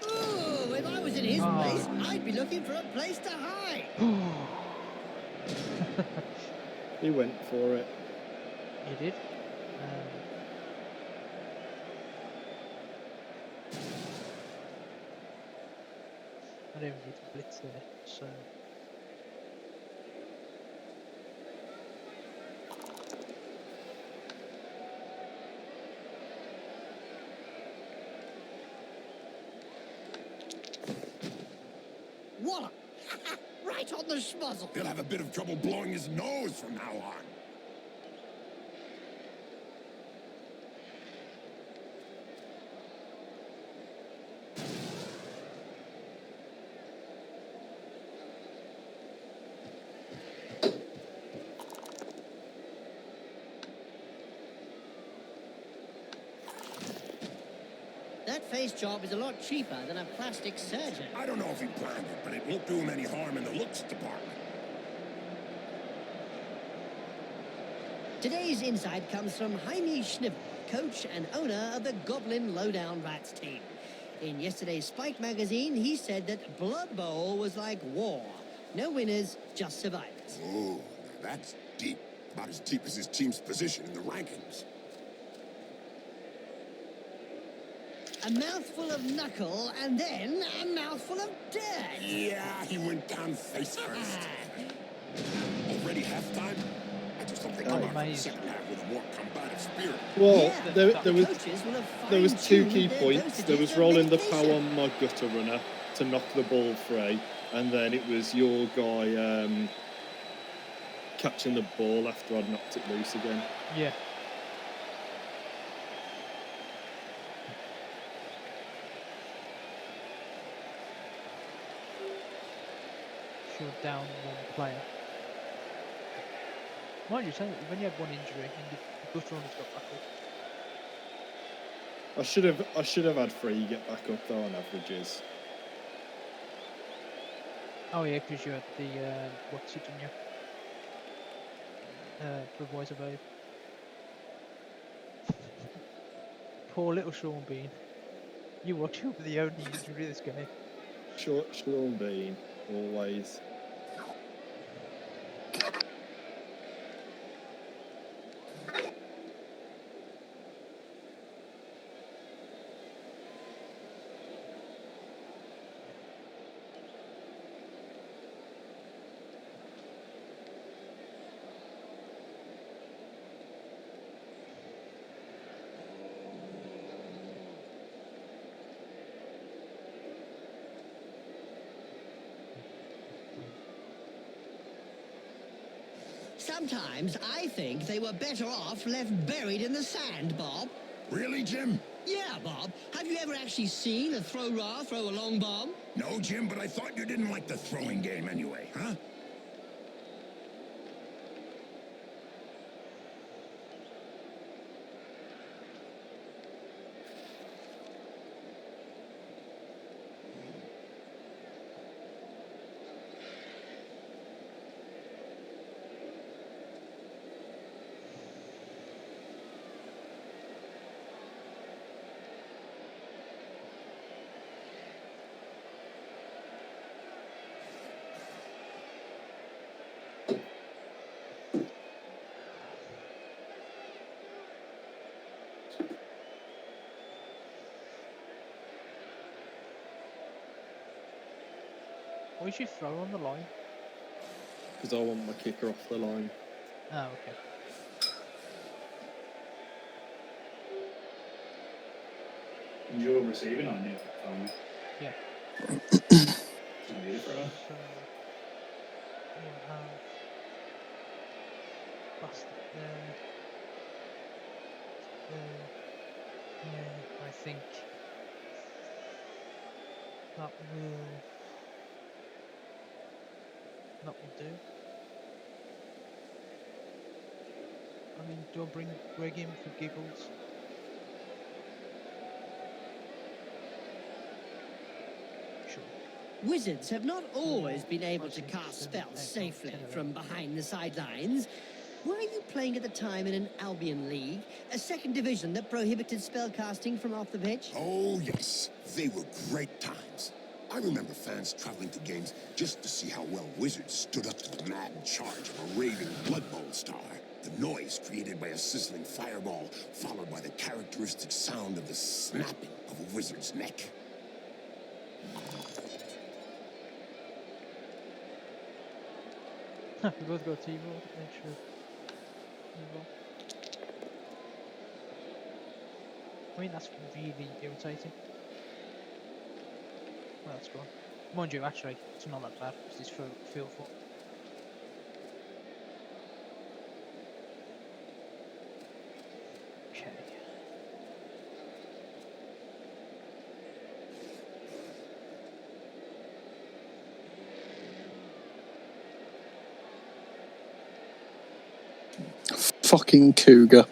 Ooh, if I was in his
Oh.
place, I'd be looking for a place to hide.
He went for it.
You did? I don't even need to blitz there, so...
Wallop! Right on the schmuzzle.
He'll have a bit of trouble blowing his nose from now on.
That face job is a lot cheaper than a plastic surgeon.
I don't know if he planned it, but it won't do him any harm in the looks department.
Today's insight comes from Jaime Schnipp, coach and owner of the Goblin Lowdown Rats team. In yesterday's Spike magazine, he said that Bloodbowl was like war. No winners, just survivors.
Oh, now that's deep. About as deep as his team's position in the rankings.
A mouthful of knuckle and then a mouthful of dirt.
Yeah, he went down face first. Already halftime? I just hope they come out for the
Amazing.
second half with a more combative spirit.
Well,
Yeah,
there
the
was
coaches will have
there was two key
fine-tuned their
points. There
dosages
was
of
rolling the
medication.
power on my gutter runner to knock the ball free, and then it was your guy catching the ball after I'd knocked it loose again.
Yeah. You're down one player. Mind you, saying that when you had one injury and the gutter runners got back up.
I should have had 3 get back up though on averages.
Oh yeah, because you had the what's it, didn't you? The voice of Abe. Poor little Sean Bean. You watch him for the only injury this game.
Sean Bean, always.
Sometimes I think they were better off left buried in the sand, Bob.
Really, Jim?
Yeah, Bob. Have you ever actually seen a throw raw throw a long bomb?
No, Jim, but I thought you didn't like the throwing game anyway, huh?
Why should you throw on the line?
Because I want my kicker off the line.
Oh, okay.
And you're receiving on your phone.
Yeah.
So you throw.
So we'll have Bastard there. Yeah, I think that will do. I mean, do I bring Greg in for giggles? Sure.
Wizards have not always been able to cast spells safely from behind the sidelines. Were you playing at the time in an Albion league, a second division that prohibited spellcasting from off the pitch?
Oh, yes. They were great times. I remember fans traveling to games just to see how well Wizards stood up to the mad charge of a raving Bloodbowl star. The noise created by a sizzling fireball, followed by the characteristic sound of the snapping of a wizard's neck.
We both got T-Roll, make sure. I mean, that's really irritating. Well, that's gone. Mind you, actually, it's not that bad because it's feel for. Okay.
Fucking cougar.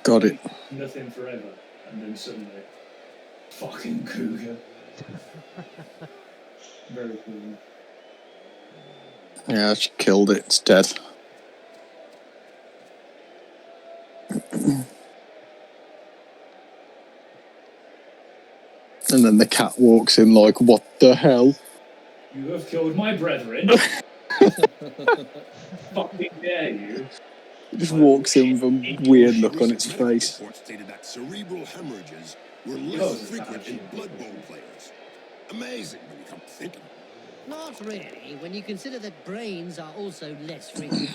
Got it.
Nothing forever, and then suddenly, fucking cougar. Very cool.
Yeah, she killed it. It's dead. And then the cat walks in like, what the hell?
You have killed my brethren. Fucking dare you.
It just walks in with a weird look on its
Recent medical
face.
reports stated that cerebral hemorrhages were
Yours
less
is
frequent in
actually
Blood Bowl players. Amazing when you come to think of it.
Not really, when you consider that brains are also less frequent.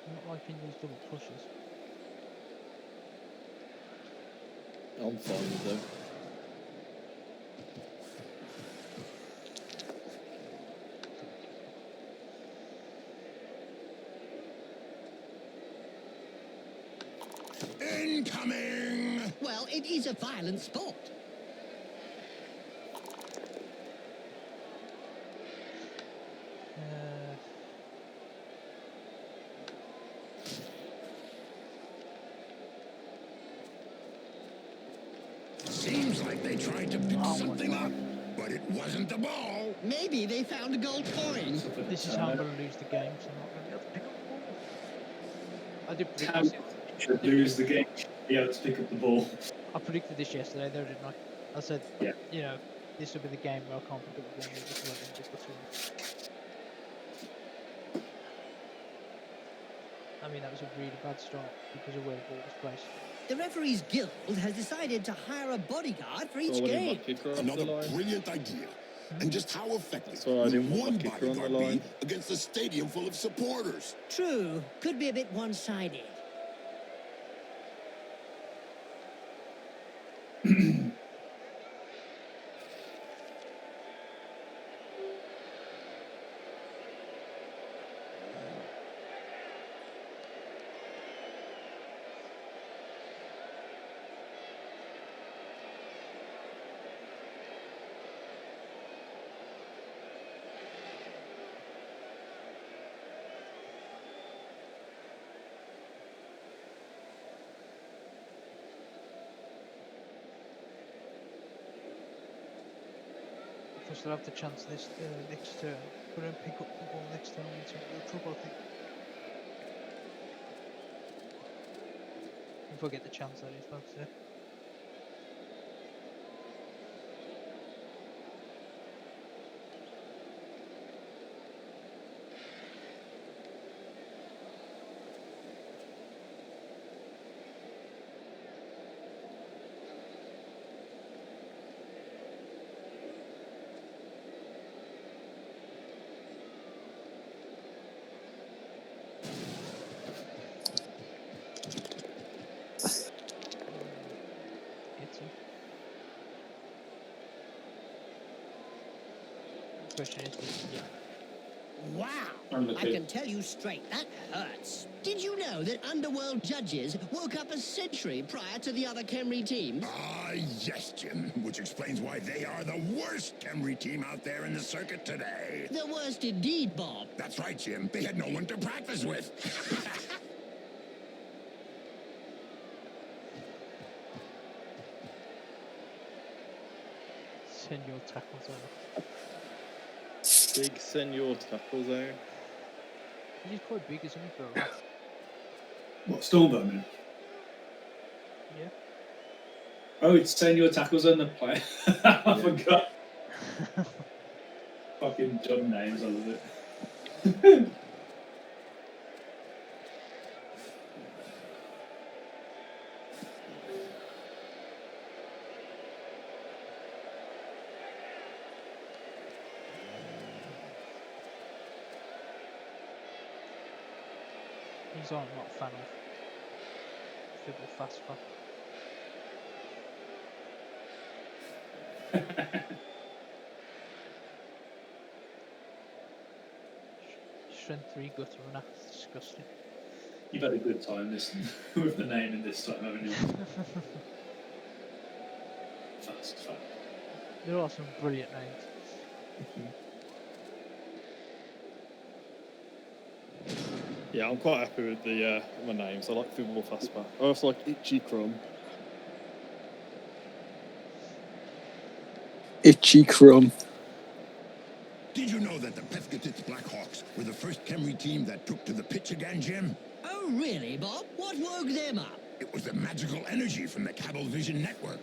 I'm not liking these double crushes.
I'm fine with them.
Incoming!
Well, it is a violent sport.
Seems like they tried to pick something up, but it wasn't the ball.
Maybe they found a gold coin.
This is how I'm going to lose the game, so I'm not going to be able to pick up the ball. I did predict
Tam
this.
should lose the game. Be able to pick up the ball.
I predicted this yesterday, though, didn't I? I said,
Yeah.
you know, this will be the game where I can't pick up the ball because I didn't pick up the ball. I mean, that was a really bad start because of where the ball was placed.
The referees guild has decided to hire a bodyguard for each
So I didn't
game.
my kicker off the
Another
line.
brilliant idea. And just how effective
That's why I
will
didn't want my
one
kicker on the
bodyguard
line.
be against a stadium full of supporters?
True, could be a bit one-sided.
If I still have the chance this next turn, if I don't pick up the ball next turn, I'm into real trouble, I think. If I get the chance, that is, like I said. Get to. The question is, yeah.
Wow!
I'm the
I
kid.
can tell you straight, that hurts. Did you know that Underworld judges woke up a century prior to the other Khemri teams?
Ah, yes, Jim. Which explains why they are the worst Khemri team out there in the circuit today.
The worst indeed, Bob.
That's right, Jim. They had no one to practice with.
Send your tackles over.
Big senior tackle zone.
He's quite big, isn't he, for a rat?
What, Stormvermin?
Yeah.
Oh, it's saying your tackles on the play. I forgot. Fucking dumb names, I love it.
He's on, not a fan of. Fibble fast fuck. Strength 3 gutter runner. It's disgusting.
You've had a good time this with the naming this time, haven't you? Fast fuck.
There are some brilliant names.
Yeah, I'm quite happy with the my names. I like Football Fastback. I also like Itchy Crumb.
Itchy Crumb.
Did you know that the Pescatits Blackhawks were the first Khemri team that took to the pitch again, Jim?
Oh, really, Bob? What woke them up?
It was the magical energy from the Cablevision network.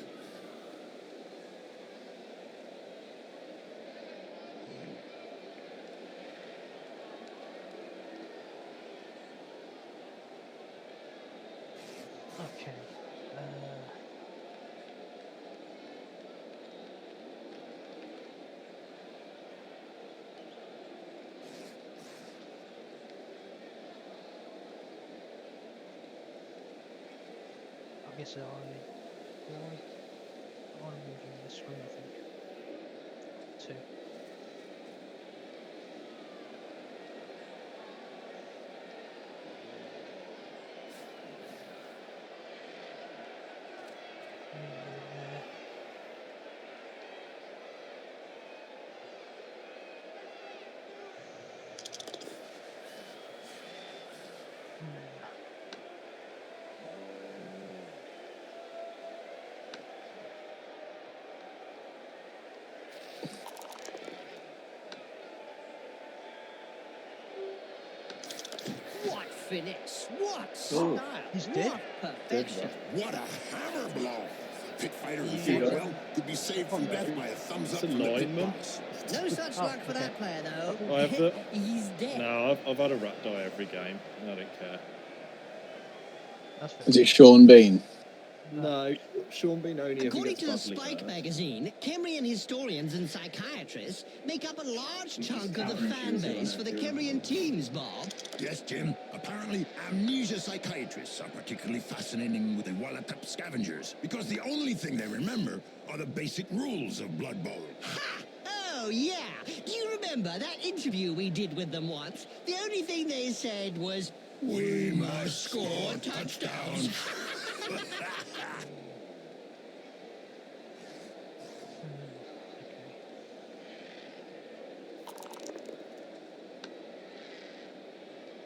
Okay. I guess I want to move you in the screen, I think. 2.
What finesse, what style,
He's dead.
what perfection.
What a hammer blow! Pit fighter who
Yeah.
fought well could be saved from death by a thumbs up
It's a
from the pit
lineman.
boss.
No such
Oh,
luck for
okay.
that player, though.
I have the-
He's dead.
No, I've had a rat die every game. I don't care.
That's fair.
Is it Sean Bean?
No, Sean Bean only ever
According
gets
to the
badly
Spike
hurt.
magazine, Khemrian historians and psychiatrists make up a large chunk of the fan base for the Khemrian teams, Bob.
Yes, Jim. Apparently, amnesia psychiatrists are particularly fascinating with the Walatup scavengers because the only thing they remember are the basic rules of Blood Bowl.
Ha! Oh, yeah. Do you remember that interview we did with them once? The only thing they said was,
We must score touchdowns.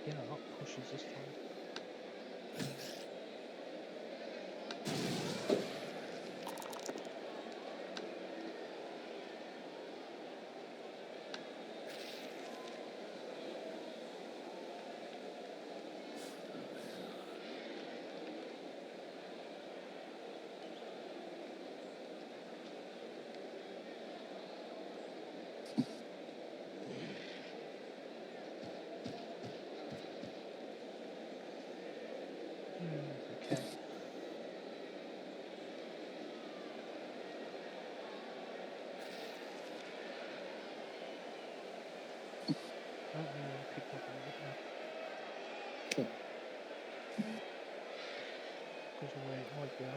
Yeah, a lot pushes this time. Okay. I don't really want to pick up on it now. Because of where it might go.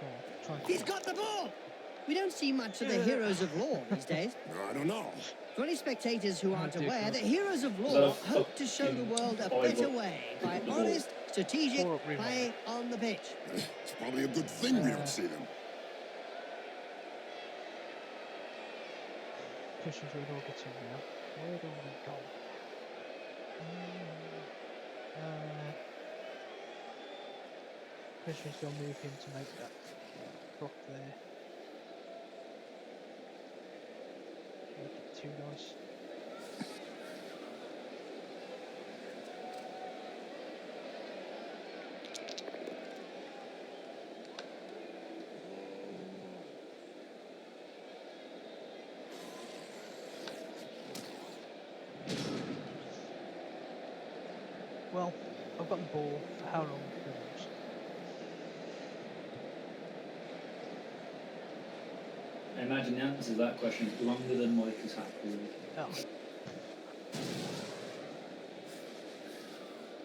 Oh, try and
he's got the ball! We don't see much of the heroes of law these days.
I don't know.
For any spectators who aren't
dear
aware,
God.
the heroes of law
The
hope to show the world a
Bible.
better way by
The ball.
honest, strategic
Pour up rewind.
play on the pitch.
It's probably a good thing we don't see them.
Questions where it all gets in now. Where do we go? Questions they'll move him to make that block there. Make it 2 nice. Well, I've got the ball. For how long? Who knows?
I imagine the answer to that question is longer than Mike is happy with.
Oh.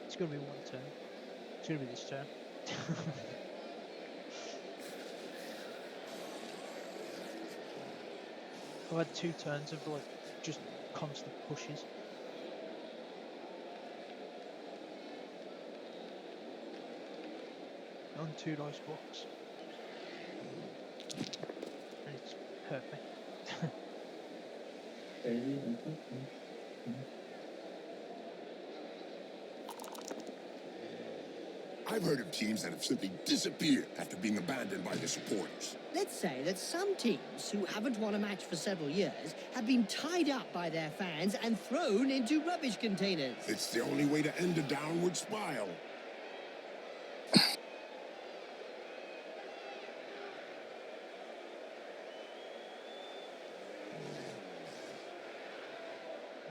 It's going to be 1 turn. It's going to be this turn. I've had 2 turns of like just constant pushes. On 2 dice blocks. and it's hurt me.
I've heard of teams that have simply disappeared after being abandoned by their supporters.
Let's say that some teams who haven't won a match for several years have been tied up by their fans and thrown into rubbish containers.
It's the only way to end a downward spiral.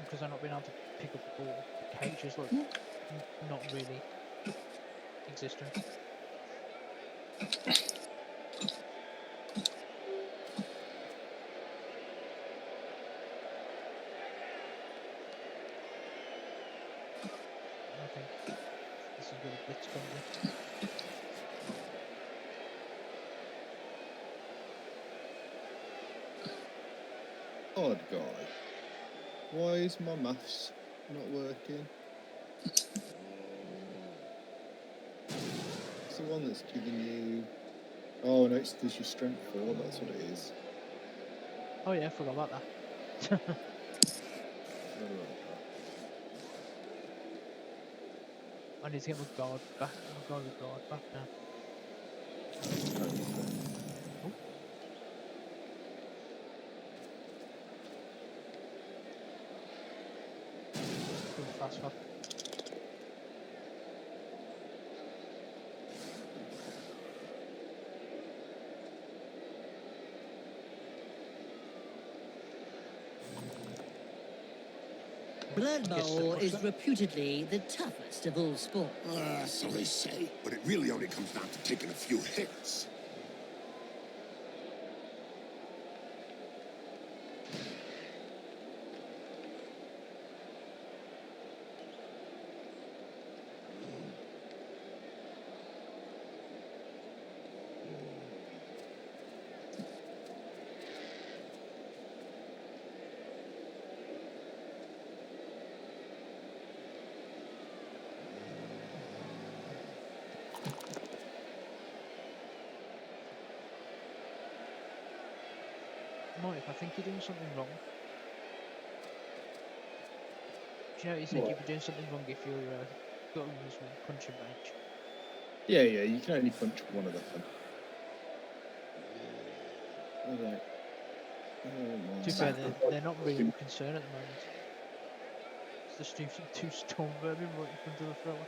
Because I've not been able to pick up the ball. The cage is like not really existent. I think this is where the blitz comes in.
Odd guy. Why is my maths not working? It's the one that's giving you. Oh no, it's because your strength 4. That's what it is.
Oh yeah, I forgot about that.
Never mind
I need to get my guard back. My guard back now. Oh. Good fast one.
Bloodbowl is reputedly the toughest of all sports.
So they say, but it really only comes down to taking a few hits.
Mike, I think you're doing something wrong. Do you know, you said
What?
you'd be doing something wrong if your guns were punching range.
Yeah, you can only punch one of them. Alright. Oh,
To be fair, they're not really a concern at the moment. It's the two storm vermin right in front of the thrower.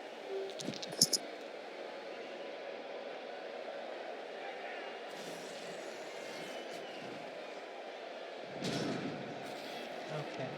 Okay.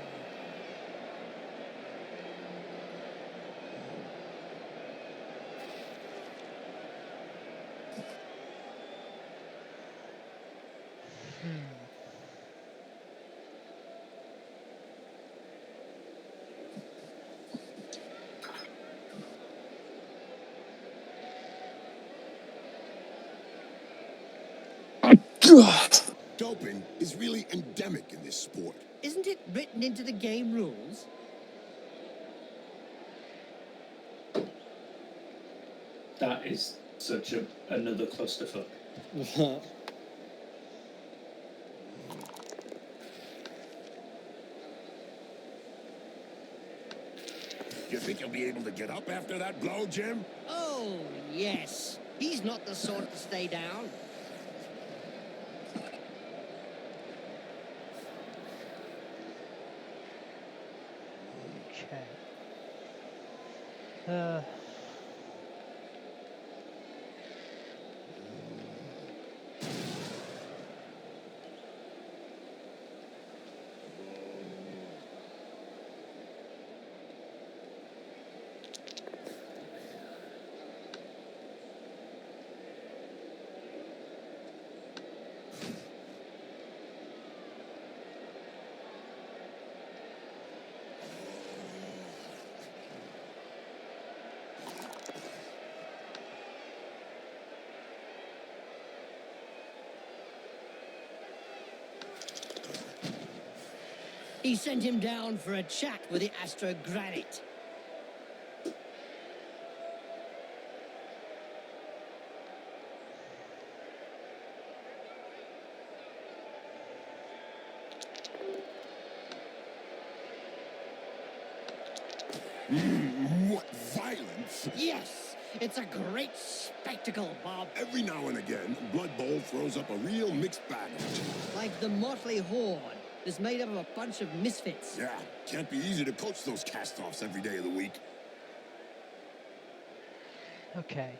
Doping is really endemic in this sport.
Isn't it written into the game rules?
That is such another clusterfuck.
You think you'll be able to get up after that blow, Jim?
Oh, yes. He's not the sort to stay down.
Okay.
He sent him down for a chat with the Astro Granite.
What violence!
Yes, it's a great spectacle, Bob.
Every now and again, Bloodbowl throws up a real mixed bag.
Like the motley horde is made up of a bunch of misfits.
Yeah, can't be easy to coach those cast-offs every day of the week.
Okay.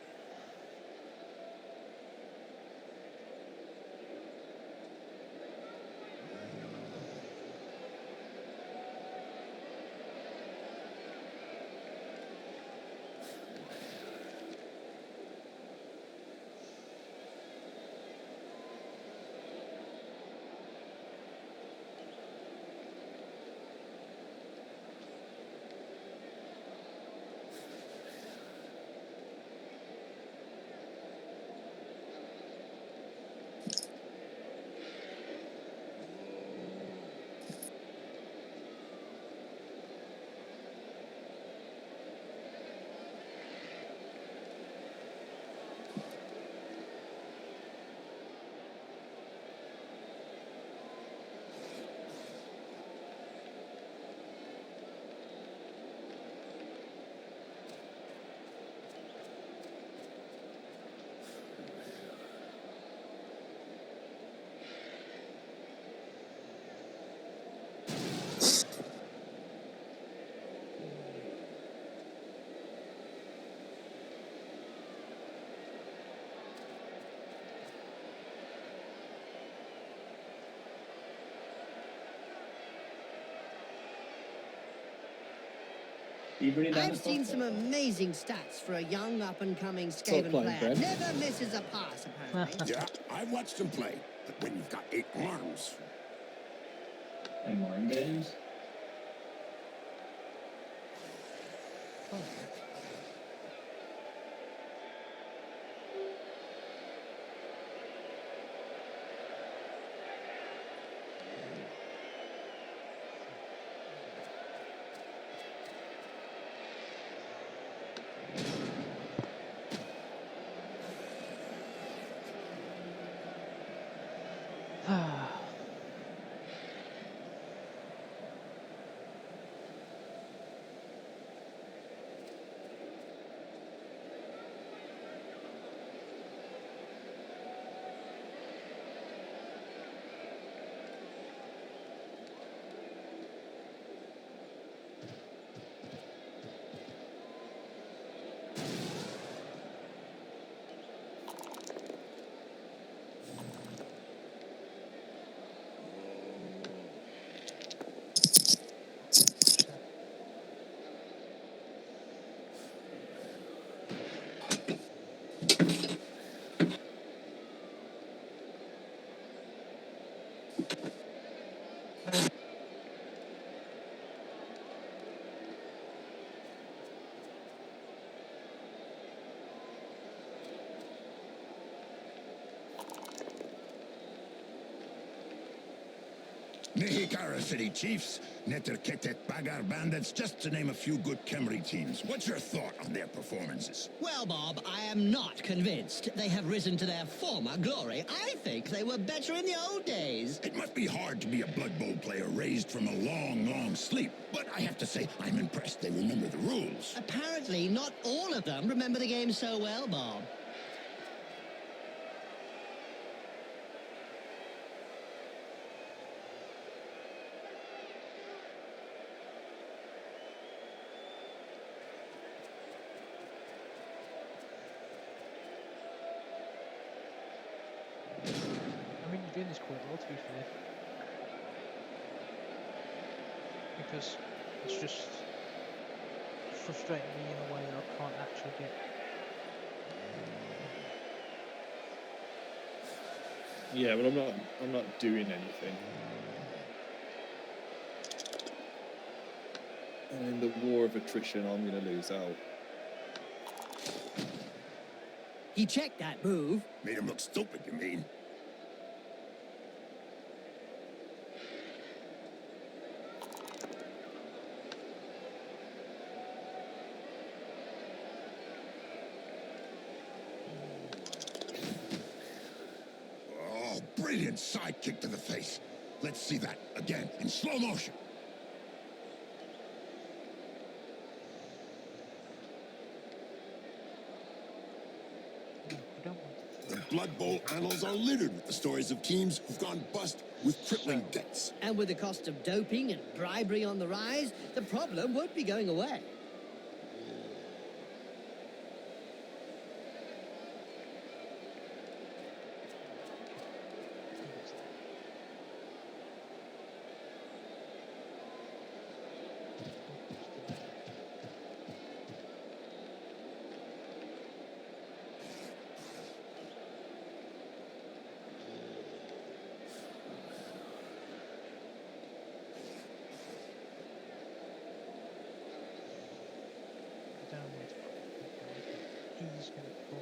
You bring it down
I've
the
seen
clock?
some amazing stats for a young up-and-coming Skaven
playing,
player.
Ben.
Never misses a pass, apparently.
Yeah, I've watched him play, but when you've got 8 arms,
And more in games.
Nehikara City Chiefs, Neterketet Bagar Bandits, just to name a few good Kemri teams. What's your thought on their performances?
Well, Bob, I am not convinced they have risen to their former glory. I think they were better in the old days.
It must be hard to be a Blood Bowl player raised from a long, long sleep, but I have to say, I'm impressed they remember the rules.
Apparently, not all of them remember the game so well, Bob.
I mean, you're doing this quite well, to be fair. Because it's just frustrating me in a way that I can't actually get.
Yeah, but I'm not doing anything. And in the war of attrition, I'm going to lose out.
He checked that move.
Made him look stupid, you mean? Oh, brilliant side kick to the face. Let's see that again in slow motion. Blood Bowl annals are littered with the stories of teams who've gone bust with crippling debts.
And with the cost of doping and bribery on the rise, the problem won't be going away.
I don't know where to put the guys, but he's going to pull.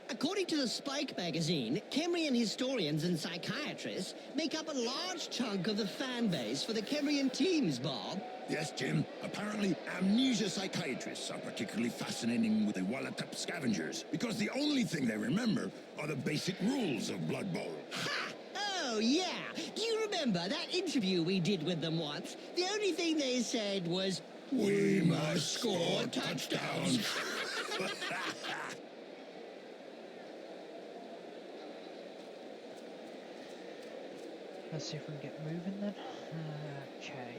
According to the Spike magazine, Kemrian historians and psychiatrists make up a large chunk of the fan base for the Kemrian teams, Bob.
Yes, Jim. Apparently, amnesia psychiatrists are particularly fascinating with the Wallatap scavengers because the only thing they remember are the basic rules of Blood Bowl.
Ha! Oh, yeah. Do you remember that interview we did with them once? The only thing they said was,
We must score touchdowns.
Let's see if we can get moving then. Okay.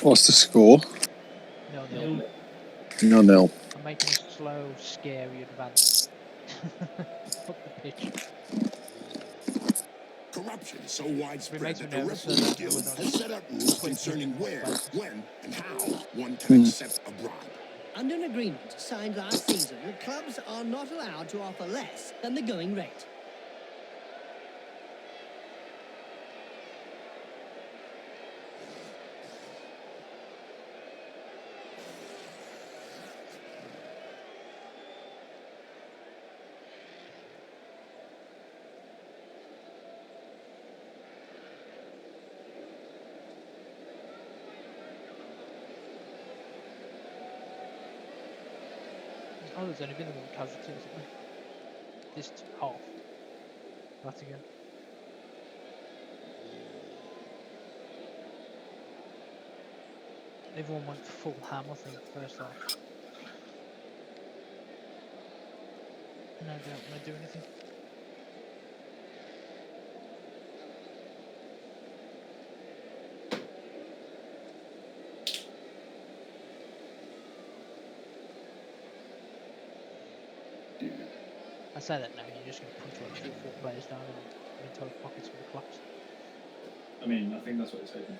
What's the score?
0-0.
0-0.
I'm making a slow, scary advance up the pitch.
Corruption is so
It
widespread
makes me
that the
nervous
referee
that
guild
whether I'm
has set up rules
putting
concerning
people in
where,
places.
when, and how one can accept a bribe.
under an agreement signed last season, the clubs are not allowed to offer less than the going rate.
Oh, there's only been the one casualty, hasn't there? This half. That again. Everyone went full ham, I think, first half. No, they don't want to do anything. I say that now, you're just going to punch like 3 or 4 players down and your entire pocket's going to collapse.
I mean, I think that's what it's hoping.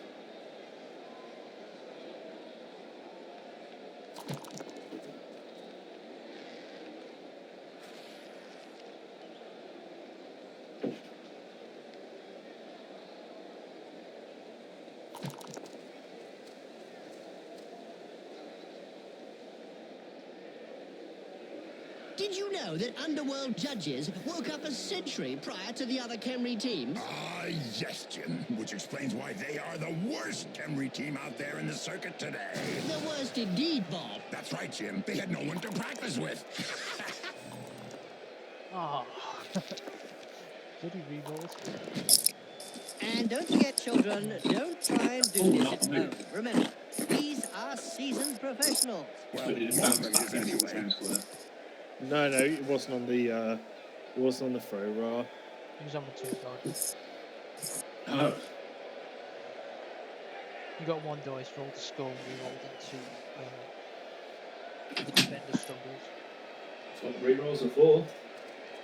Did you know that Underworld judges woke up a century prior to the other Khemri teams?
Ah, yes, Jim. Which explains why they are the worst Khemri team out there in the circuit today.
The worst indeed, Bob.
That's right, Jim. They had no one to practice with.
Ah. Bloody rerolls.
And don't forget, children, don't try and do
Oh,
this
not
at
me.
home. Remember, these are seasoned professionals.
Well,
But it didn't
one
bounce
of them
back
is
into the
anyway.
same square.
No, it wasn't on the throw raw.
He was on the 2 card.
Oh,
You got 1 dice, rolled the skull, re-rolled into the defender stumbles.
that's what rerolls are for.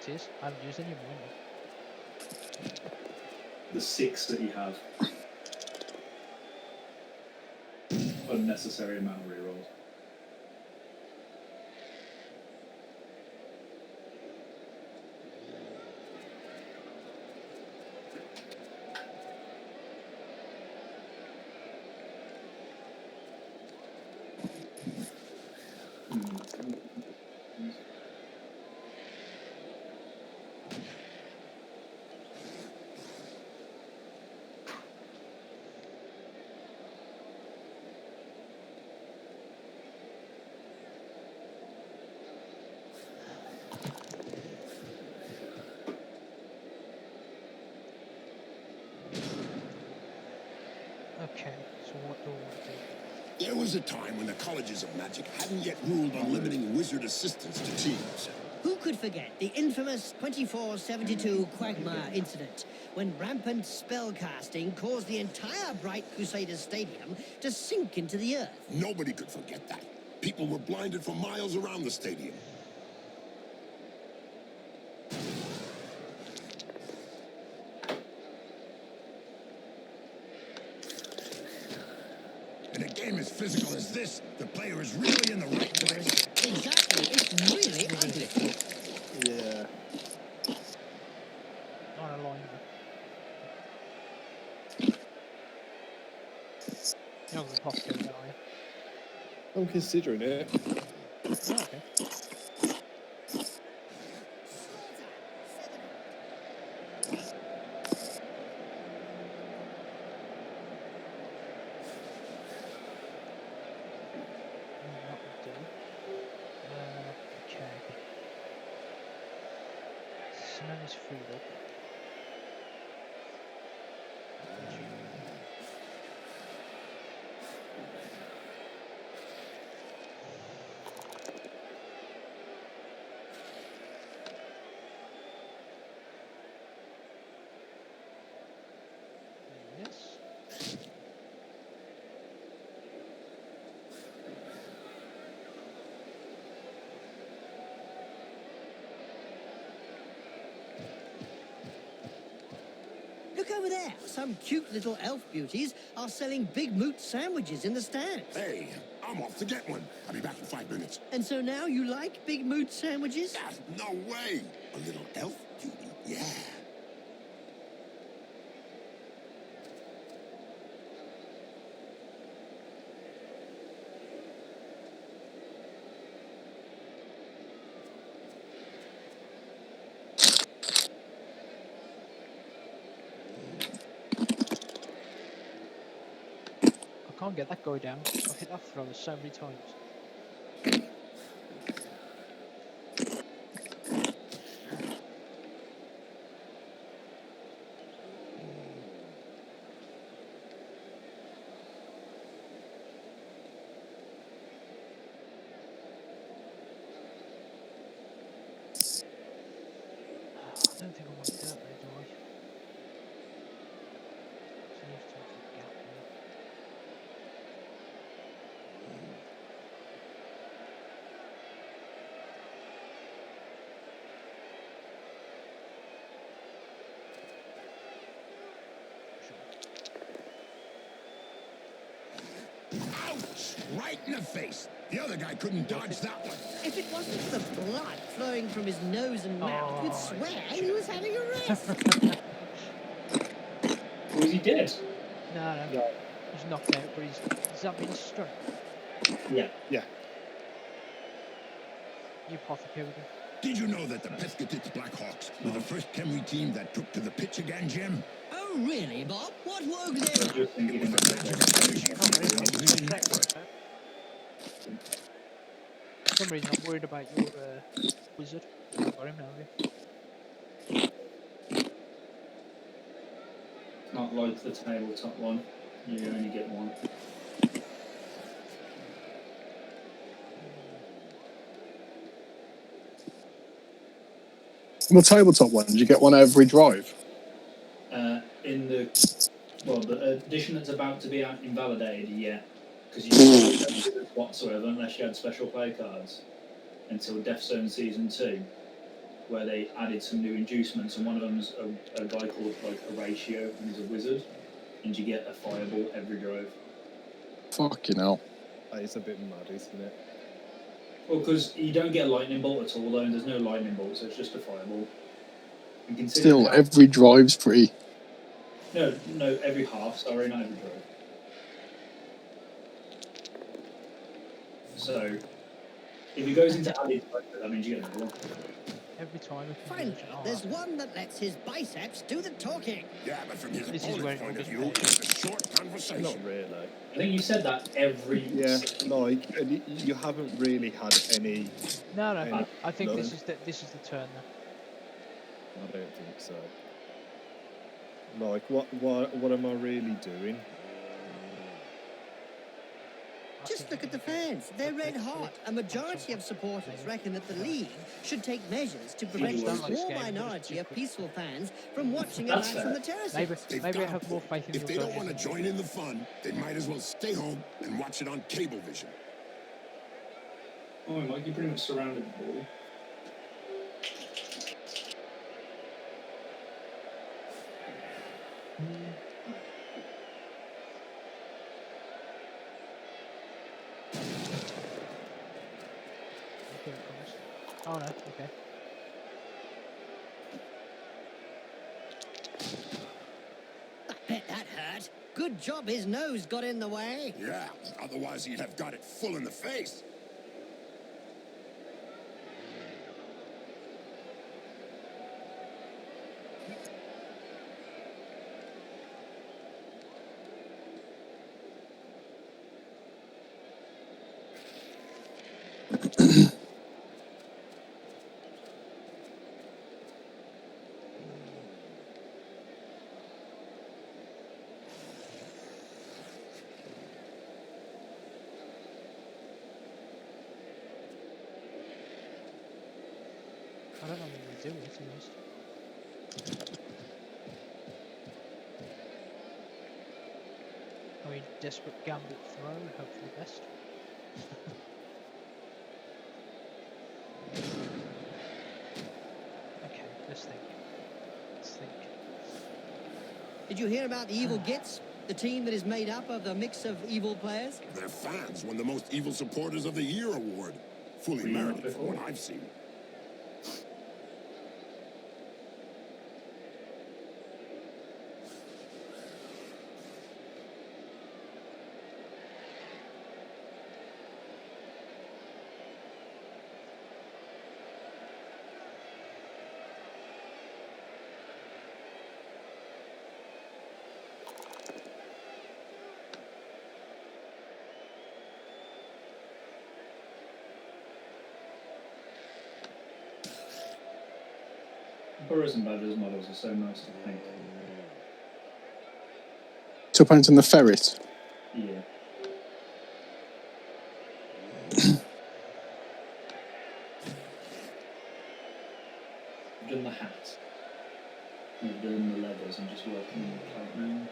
It is. I haven't used any of mine yet.
The 6 that you have. Unnecessary amount of rerolls.
Okay, so what do I want to do?
There was a time when the colleges of magic hadn't yet ruled on limiting wizard assistants to teams.
Who could forget the infamous 2472 Quagmire incident, when rampant spellcasting caused the entire Bright Crusaders Stadium to sink into the earth?
Nobody could forget that. People were blinded for miles around the stadium. In a game as physical as this, the player is really in the right place.
Exactly, it's really ugly.
Yeah.
On a line. You're not going to pop to it, are you?
I'm considering it.
Oh, okay. That would do. Okay. Cement is freed up. Yes.
Look over there. Some cute little elf beauties are selling big moot sandwiches in the stands.
Hey, I'm off to get one. I'll be back in 5 minutes.
And so now you like big moot sandwiches?
Ah, no way. A little elf beauty, yeah.
I can't get that guy down. I've hit that thrower so many times. I don't think I want to do that though, do I? So you have to have a gap there.
Ouch! Right in the face. The other guy couldn't dodge that one.
If it wasn't for the blood flowing from his nose and mouth, you'd
Oh,
swear he was having a rest.
Was he dead?
No, no.
No.
He's knocked out, but he's up in a strength.
Yeah.
Yeah.
You apothecary.
Did you know that the Pescatix Blackhawks were the first Khemri team that took to the pitch again, Jim?
Oh, really, Bob? What woke
I
them
was
up?
just thinking
It was the
about
magic
that.
of energy from the television network.
For some reason, I'm worried about your wizard. You haven't got him now, have you?
Not like the tabletop one. You only get one.
The tabletop one, you get one every drive.
In the edition that's about to be invalidated, yeah, because you don't have wizards whatsoever unless you had special play cards until Death Zone Season 2, where they added some new inducements, and one of them's a guy called like Horatio, and he's a wizard, and you get a fireball every drive.
Fucking hell.
That is a bit mad, isn't it?
Well, because you don't get a lightning bolt at all, though, and there's no lightning bolt, so it's just a fireball. And
Still,
considering
every drive's free.
no, every half. Sorry, not every drive. So, if it goes into added, that means you get another one.
Every time a
Finally,
conversion. Oh,
there's one that lets his biceps do the talking.
Yeah, but from his
This is where
opponent's
it all
point of
gets
view,
paid.
it's a short conversation.
Not really.
I think you said that every.
Yeah, like, and you haven't really had any.
no.
any
I think
no,
this is the turn now.
I don't think so. Like, what am I really doing?
I
Just
think
look
you
at the
can do
fans. They're red hot. A majority of supporters reckon that the league should take measures to prevent
don't
the
like
small
Skaven, but it's
minority
too
of
quick.
peaceful fans from watching a
That's
match from the
Maybe
terraces.
They've
maybe I
got a
have more
point.
faith in
If
your
they don't
judges
want to
than
join in the fun, they might as well stay home and watch it on Cablevision.
Oh, Mike, you pretty much surrounded the ball.
Here it comes. Oh no, okay.
I bet that hurt. Good job his nose got in the way.
Yeah, otherwise he'd have got it full in the face.
I don't know what we're doing, to be honest. I mean, desperate gamble throw, hope for the best. Okay, let's think.
Did you hear about the Evil Gits? The team that is made up of a mix of evil players?
Their fans won the Most Evil Supporters of the Year award. Fully merited from what I've seen.
Burrows and Badgers models are so nice to paint.
Tuppence and the ferret.
Yeah. I've done the hat. I've done the leathers. I'm just working on the plate now.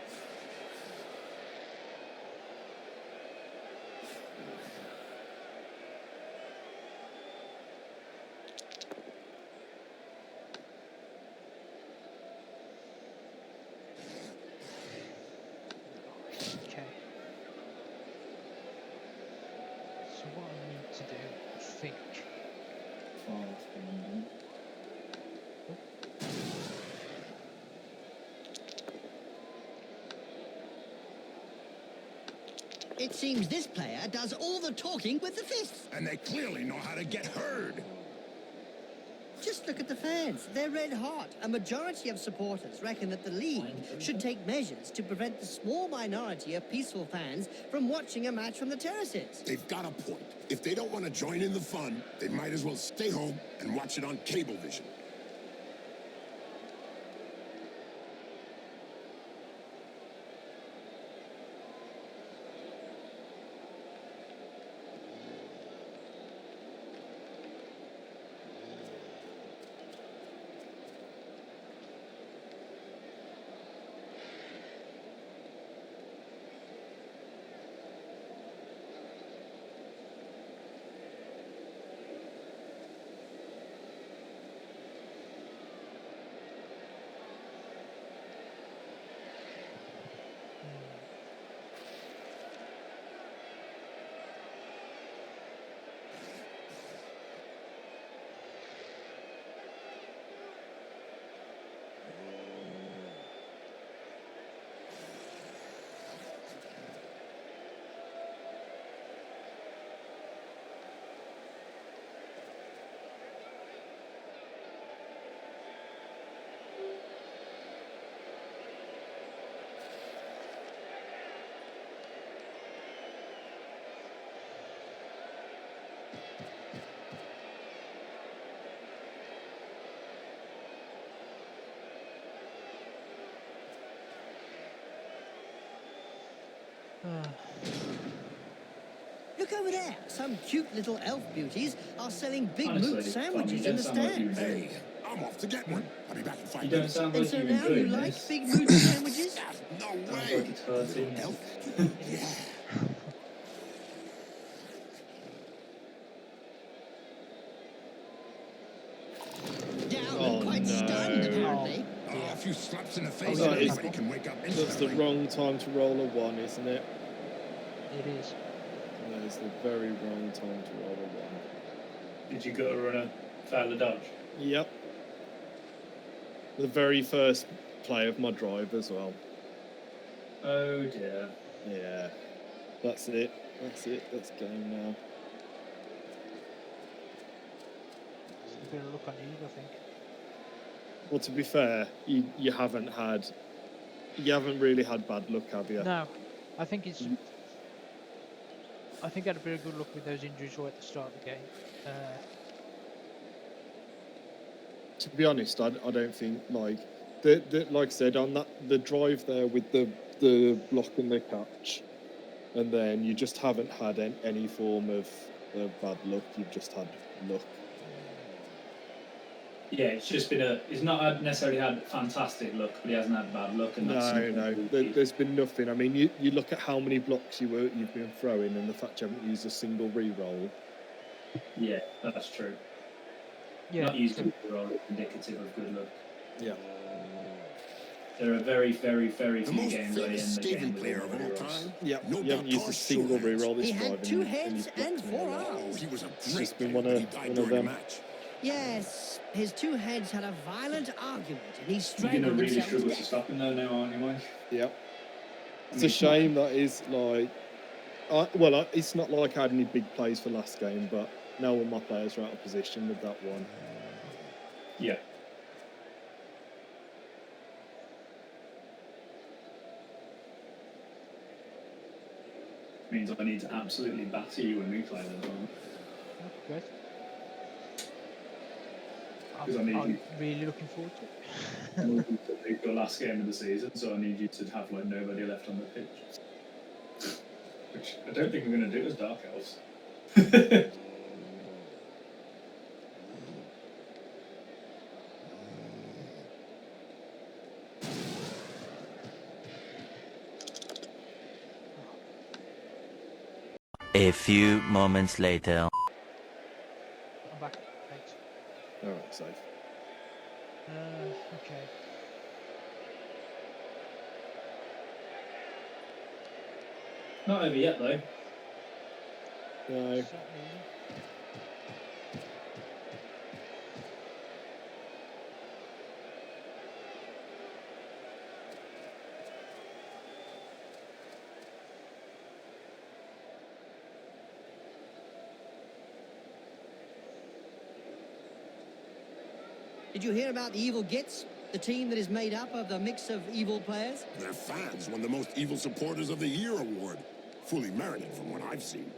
Okay. So what I need to do, I think.
5 for London.
It seems this player does all the talking with the fists.
And they clearly know how to get heard.
look at the fans. They're red hot. A majority of supporters reckon that the league should take measures to prevent the small minority of peaceful fans from watching a match from the terraces.
They've got a point. If they don't want to join in the fun, they might as well stay home and watch it on Cablevision.
Look over there. Some cute little elf beauties are selling big
Honestly,
mood sandwiches
Tom,
in
you
the
don't sound like you
stands.
enjoy
Hey, I'm off to get one. I'll be back in 5
You don't
minutes.
sound
And
like
so
you're
now you
enjoying
like
this.
big mood sandwiches?
No
Sounds
way.
like it's hurting.
Elf? Yeah.
Down
Oh,
and quite
no.
stunned, apparently.
Oh, a few slaps in the face
yeah.
and
That is-
everybody can wake up
That's the
instantly.
wrong time to roll a 1, isn't it?
It is.
That is the very wrong time to roll a 1.
Did you go run a foul of dodge?
Yep. The very first play of my drive as well.
Oh dear.
Yeah. That's it. That's it. That's game now.
It's a bit of luck on you, I think.
Well, to be fair, you haven't really had bad luck, have you?
No, I think it's. I think I had a bit of good luck with those injuries right at the start of the game.
To be honest, I don't think like like I said on the drive there with the block and the catch, and then you just haven't had any form of bad luck. You've just had luck.
Yeah, it's just been he's not necessarily had fantastic luck, but he hasn't had bad luck. And that's
No. There's been nothing. I mean, you look at how many blocks you've been throwing, and the fact you haven't used a single re-roll.
Yeah, that's true.
Yeah.
Not using the roll is indicative of good luck.
Yeah.
There are very, very, very
The
few
most
games I
famous
end the game
Skaven
with
player
all
of
my
all
rerolls.
time.
Yeah.
No
You haven't
doubt
used a
tossed
single
sure hands.
re-roll this
He
drive.
had 2
and
heads
you've
and
blocked
4
me a lot.
Oh,
arms.
he was a
It's
great
just been
player,
one
but he
of
died
them.
during the match.
Yes, his 2 heads had a violent argument and he
You're going to
strangled
really
himself to
struggle to
death.
stop him though now, aren't you, Mike?
Yep.
I
It's
mean,
a shame that is like. It's not like I had any big plays for last game, but now all my players are out of position with that one.
Yeah. Means I need to absolutely batter you when we play them.
Oh, great.
Because I need
I'm
you.
really looking forward to it.
I need you to pick your last game of the season, so I need you to have like nobody left on the pitch. Which I don't think we're going to do as Dark Elves.
A few moments later.
I'm back. Thanks.
All right, safe.
Okay.
Not over yet though.
No.
Certainly isn't.
Did you hear about the Evil Gits? The team that is made up of a mix of evil players?
Their fans won the Most Evil Supporters of the Year award. Fully merited from what I've seen.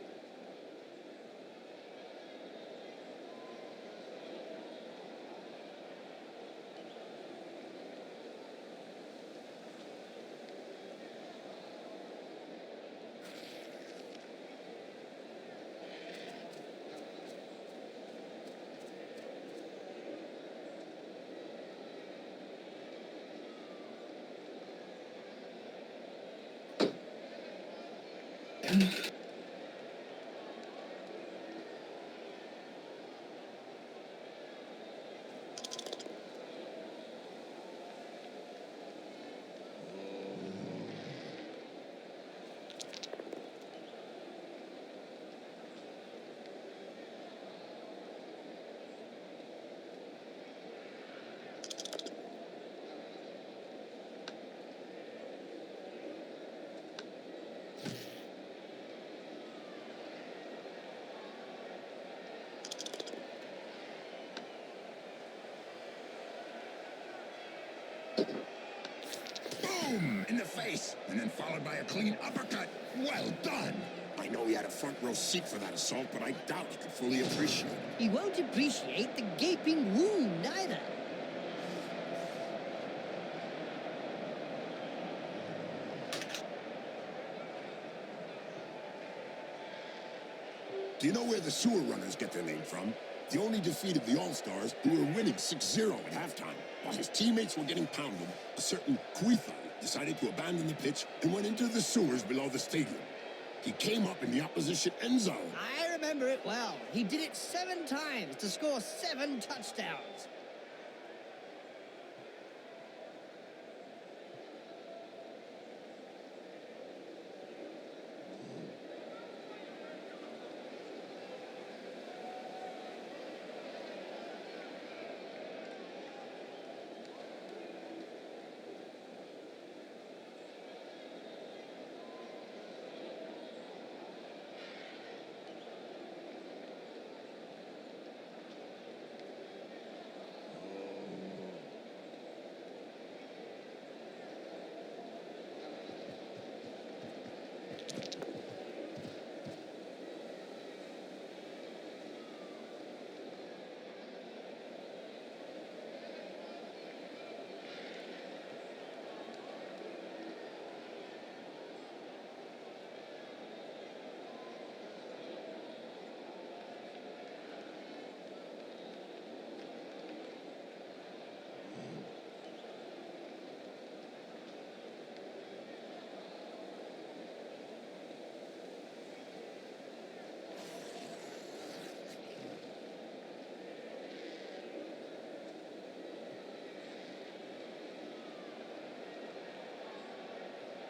Boom! In the face, and then followed by a clean uppercut. Well done! I know he had a front row seat for that assault, but I doubt he could fully appreciate it.
He won't appreciate the gaping wound either.
Do you know where the sewer runners get their name from? The only defeated the All-Stars who were winning 6-0 at halftime. While his teammates were getting pounded, a certain Quitha decided to abandon the pitch and went into the sewers below the stadium. He came up in the opposition end zone.
I remember it well. He did it 7 times to score 7 touchdowns.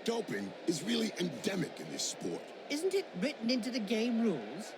Doping is really endemic in this sport.
Isn't it written into the game rules?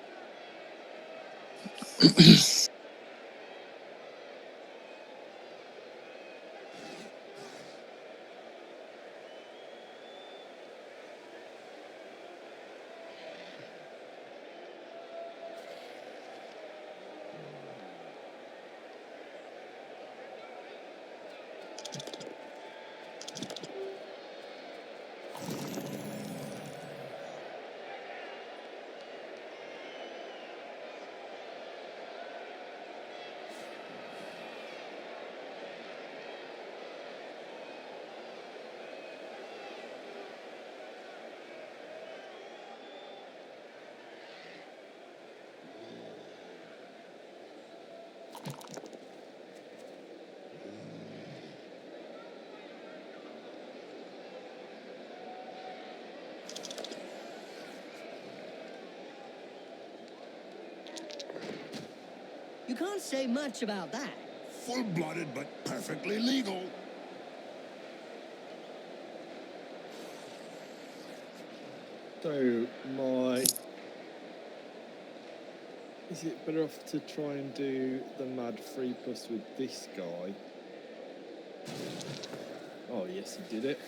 You can't say much about that.
Full-blooded but perfectly legal.
So, is it better off to try and do the mad 3+ with this guy? Oh, yes, he did it.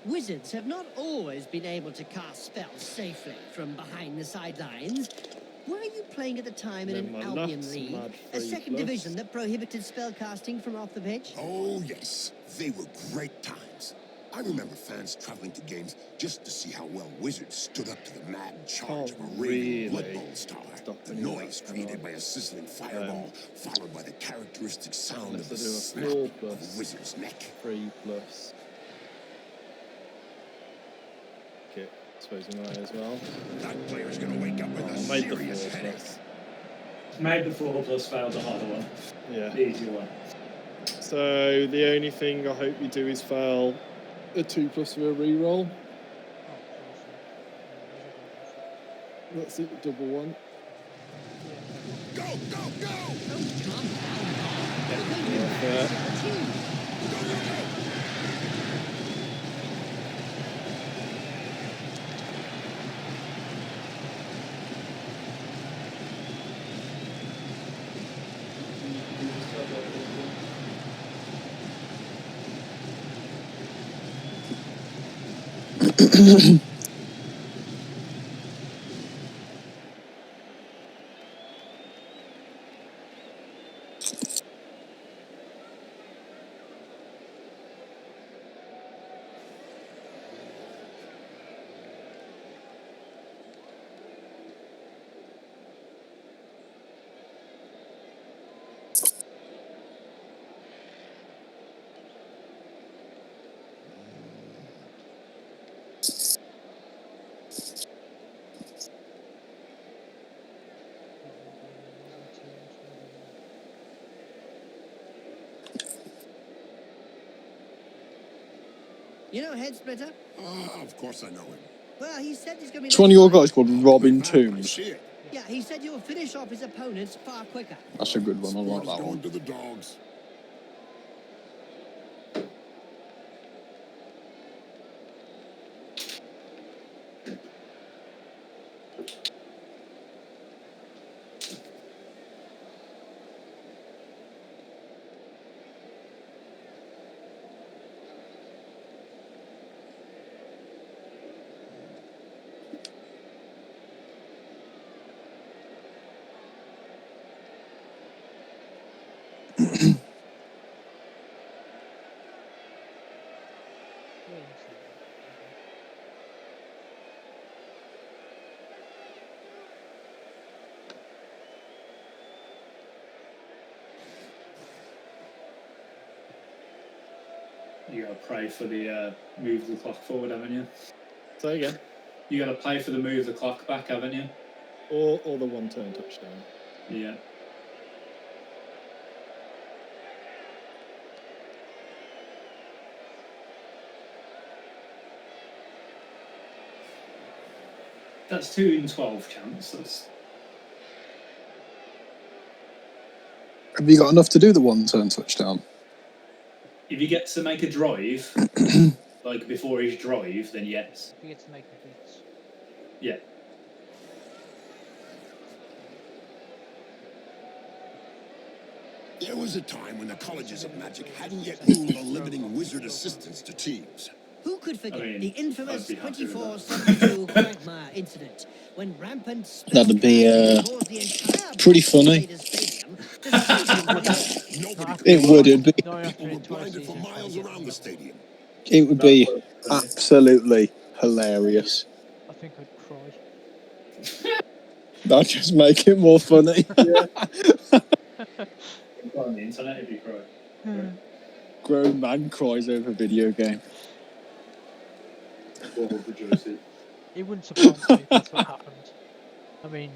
Wizards have not always been able to cast spells safely from behind the sidelines. Were you playing at the time in
Then
an
my
Albion
last
league,
mad
a
3
second
plus.
division that prohibited spell casting from off the pitch?
Oh, yes. They were great times. I remember fans traveling to games just to see how well Wizards stood up to the mad charge of a
Can't
raving
really
Bloodbowl star.
stop
The
any of
noise
that, can
created
I?
by a sizzling fireball, followed by the characteristic sound
Unless
of
I
the
do a
snap
4
of a
plus.
wizard's neck.
3 plus. Okay, I suppose we might as well.
That player's gonna wake up with a
I made the
serious
4
headache.
plus.
Made the 4 plus, failed the harder one.
Yeah.
The easy one.
So the only thing I hope you do is fail a 2 plus for a reroll.
Oh, awesome.
That's it, double 1.
Go, go, go!
Yeah.
You know Head Splitter?
Of course I know him.
Well, he said he's going to be.
It's one of your
next
guys called Robin Toombs.
See it.
time. Yeah, he said you'll finish off his opponents far quicker.
That's a good one. I like
Sport is
that
going
one.
to the dogs.
You gotta pray for the move the clock forward, haven't you?
Say again.
You gotta pay for the move the clock back, haven't you?
Or the 1 turn touchdown.
Yeah. That's 2 in 12 chance. That's
Have you got enough to do the 1 turn touchdown?
if you get to make a drive, like before his drive, then yes.
If you get to make the blitz.
Yeah.
There was a time when the colleges of magic hadn't yet ruled on limiting wizard assistance to teams.
Who could forget
I mean,
the infamous
I'd be happy with
24-72 Quagmire incident when rampant
That'd be,
spellcasting caused the entire
pretty
Bloodbowl
funny.
Raiders Stadium to sink into the earth?
Nobody
Not
could
It would. It'd be.
No, after
People
the
were
entire
blinded for
season. trying to
miles
get
around
them.
the stadium.
It would be absolutely hilarious.
I think I'd cry.
That'd just make it more funny.
On the internet if you cry.
Grown man cries over video game.
World rejoices.
It wouldn't surprise me if that's what happened. I mean,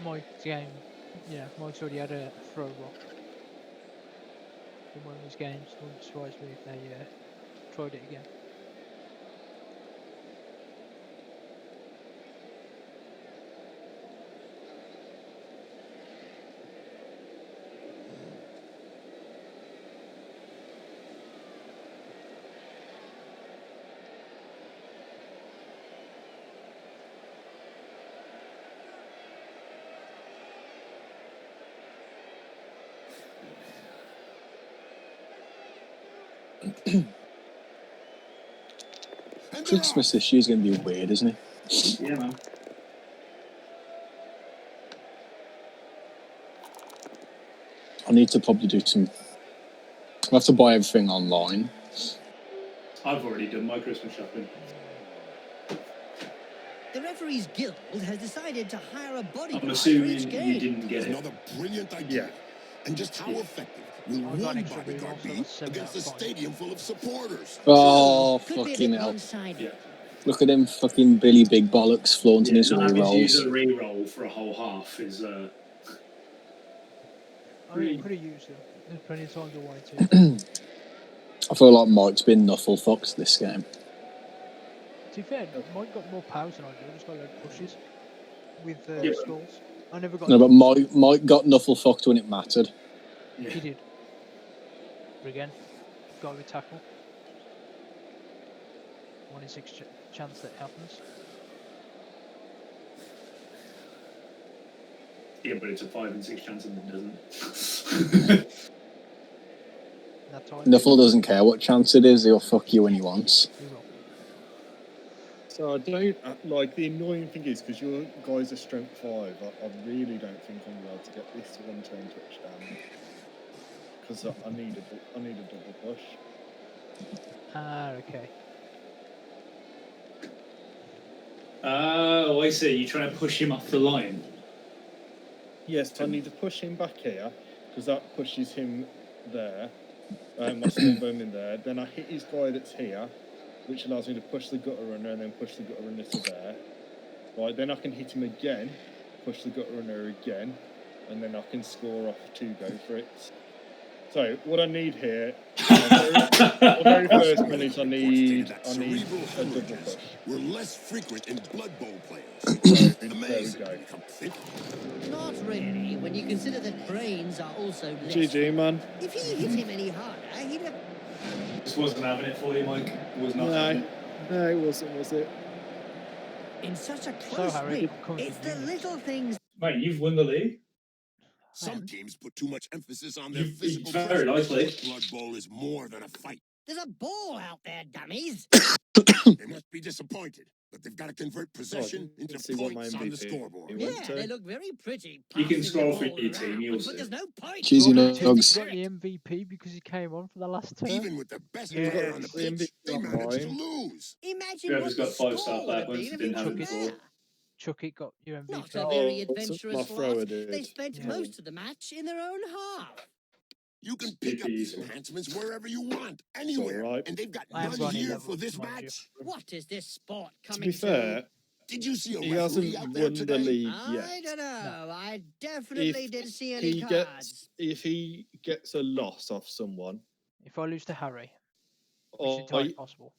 Mike's game, yeah, Mike's already had a throw rock in one of his games. It wouldn't surprise me if they tried it again.
Christmas this year's going to be weird, isn't it?
Yeah, man.
I need to probably do some. I have to buy everything online.
I've already done my Christmas shopping.
The Referees Guild has decided to hire a bodyguard
I'm
for
assuming
each
you
game.
didn't get it.
Another brilliant idea. And just how effective will
I got
one
an extra
bodyguard
reroll, so
be
that's 7
against
out
a
of 5.
stadium full of supporters?
Oh,
Could be a
fucking
bit
hell.
one-sided.
Yeah.
Look at him, fucking Billy Big Bollocks, flaunting
Yeah,
his
not having to use a
rerolls.
reroll for a whole half is
I mean, I could have used them. There's plenty of times I wanted to.
I feel like Mike's been knuffle fucked this game.
To be fair, Mike got more powers than I did. I just got like pushes with
Yeah, but-
skulls. I never got.
No, but
those.
Mike got knuffle fucked when it mattered.
yeah.
He did. But again, guy with tackle. 1 in 6 chance that happens.
Yeah, but it's a 5 in 6 chance and it doesn't.
That time.
Knuffle doesn't care what chance it is, he'll fuck you when he wants.
He will.
So I don't like the annoying thing is because your guys are strength 5. I really don't think I'm allowed to get this one turn touchdown because I need a double push.
Ah, okay.
Oh, I see. You're trying to push him off the line.
Yes, I need to push him back here because that pushes him there. My small bowman there. Then I hit his guy that's here, which allows me to push the gutter runner and then push the gutter runner to there. Right, then I can hit him again, push the gutter runner again, and then I can score off 2 go for it. So what I need here, the very first one is I need a double push.
We're less frequent in Blood Bowl players.
So there we
Amazing
go.
when you come to think of it.
Not really, when you consider that brains are also less.
GG, man.
If he hit him any harder, he'd have.
Just wasn't having it for you, Mike. Was not having it.
No, it wasn't, was it?
In such a close
Harry,
win,
I'm coming
it's
for
the
you.
little things.
Mate, you've won the league.
Some teams put too much emphasis on their
You-
physical
very
presence.
likely.
But Blood Bowl is more than a fight.
There's a ball out there, dummies.
They must be disappointed, but they've got to convert possession into
let's see what my
points on the
MVP
scoreboard.
is.
Yeah,
went to.
they look very pretty.
You can
passing the
scroll for
ball
your team,
around,
you'll
but
see.
there's no point.
Cheesy
Robert
nugs.
got the MVP because he came on for the last turn.
Even with the best
Yeah,
player on the
the
pitch, they
MVP
managed to
line.
lose.
Imagine
Whoever's
what the
got 5-star
score would
player
have
points
been if
didn't
he
have
wasn't
it before.
there.
Chuck it got your MVP.
Not a very
Oh,
adventurous
my thrower
lot.
did.
They spent
Yeah.
most of the match in their own half.
You can pick up these
Useful.
enhancements wherever you want, anywhere.
alright.
And they've got
I am
none
running
here
level,
for this
mind you.
match.
What is this sport
To
coming
be fair,
Did you see a
he
referee
hasn't
out there
won the
today?
league
I
yet.
don't know. I definitely didn't see any
He
cards.
gets if he gets a loss off someone,
If I lose to Harry, which is
or
entirely possible.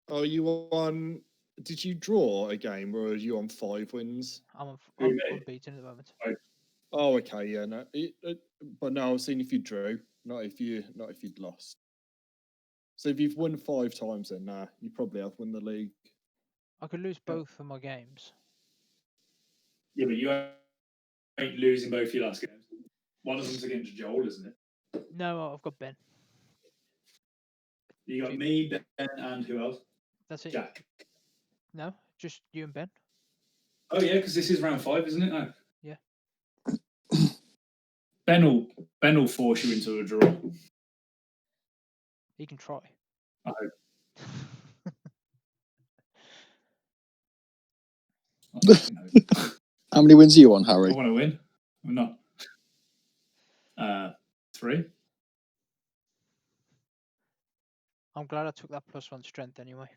are you on? Did you draw a game, or are you on 5 wins?
I'm
Who, me?
unbeaten at the moment.
Oh, okay, yeah, no, but no, I was saying if you drew, not if you'd lost. So if you've won 5 times, then nah, you probably have won the league.
I could lose both of my games.
Yeah, but you ain't losing both your last games. One of them's against Joel, isn't it?
No, I've got Ben.
You got me, Ben, and who else?
That's it.
Jack.
No, just you and Ben.
Oh yeah, because this is round 5, isn't it? No.
Yeah.
Ben will force you into a draw.
He can try.
I
How many wins are you on,
I
Harry?
want to win. I'm not. 3.
I'm glad I took that +1 strength anyway.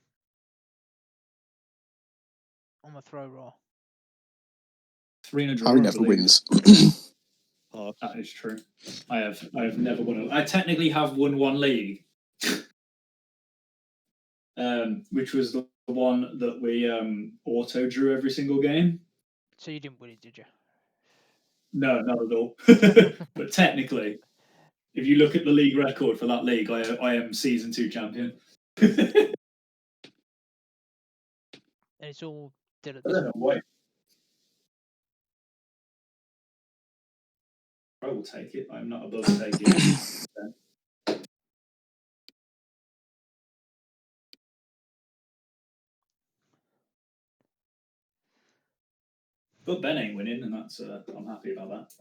On my throw raw.
3 in a draw.
Harry
I
never
believe.
wins.
That is true. I have never won. I technically have won one league, which was the one that we auto drew every single game.
So you didn't win it, did you?
No, not at all. But technically, if you look at the league record for that league, I am season 2 champion.
And it's all
I
Dylan's.
don't know why. I will take it. I'm not above taking it. But Ben ain't winning, and that's I'm happy about that.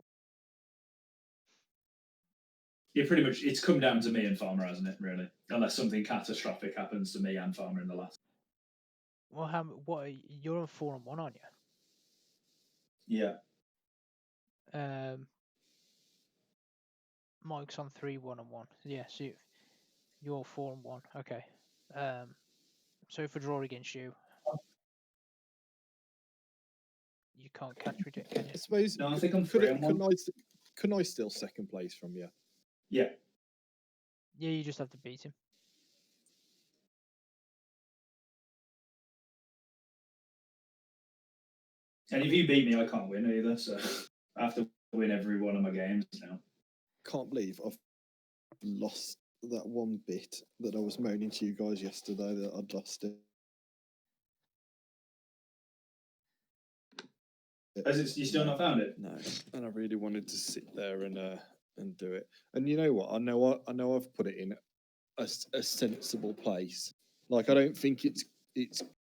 Yeah, pretty much. It's come down to me and Farmer, hasn't it? Really, unless something catastrophic happens to me and Farmer in the last.
Well, you're on 4-1, aren't
Yeah.
you? Mike's on 3-1-1. Yeah, so you're 4-1. Okay. So if I draw against you, you can't catch me, can you?
I suppose.
No, I think I'm
Couldn't
3-1.
I steal second place from you?
Yeah.
Yeah, you just have to beat him.
And if you beat me, I can't win either. So I have to win every one of my games now.
Can't believe I've lost that one bit that I was moaning to you guys yesterday that I'd lost it.
You still not found it?
No, and I really wanted to sit there and do it. And you know what? I know I've put it in a sensible place. Like I don't think it's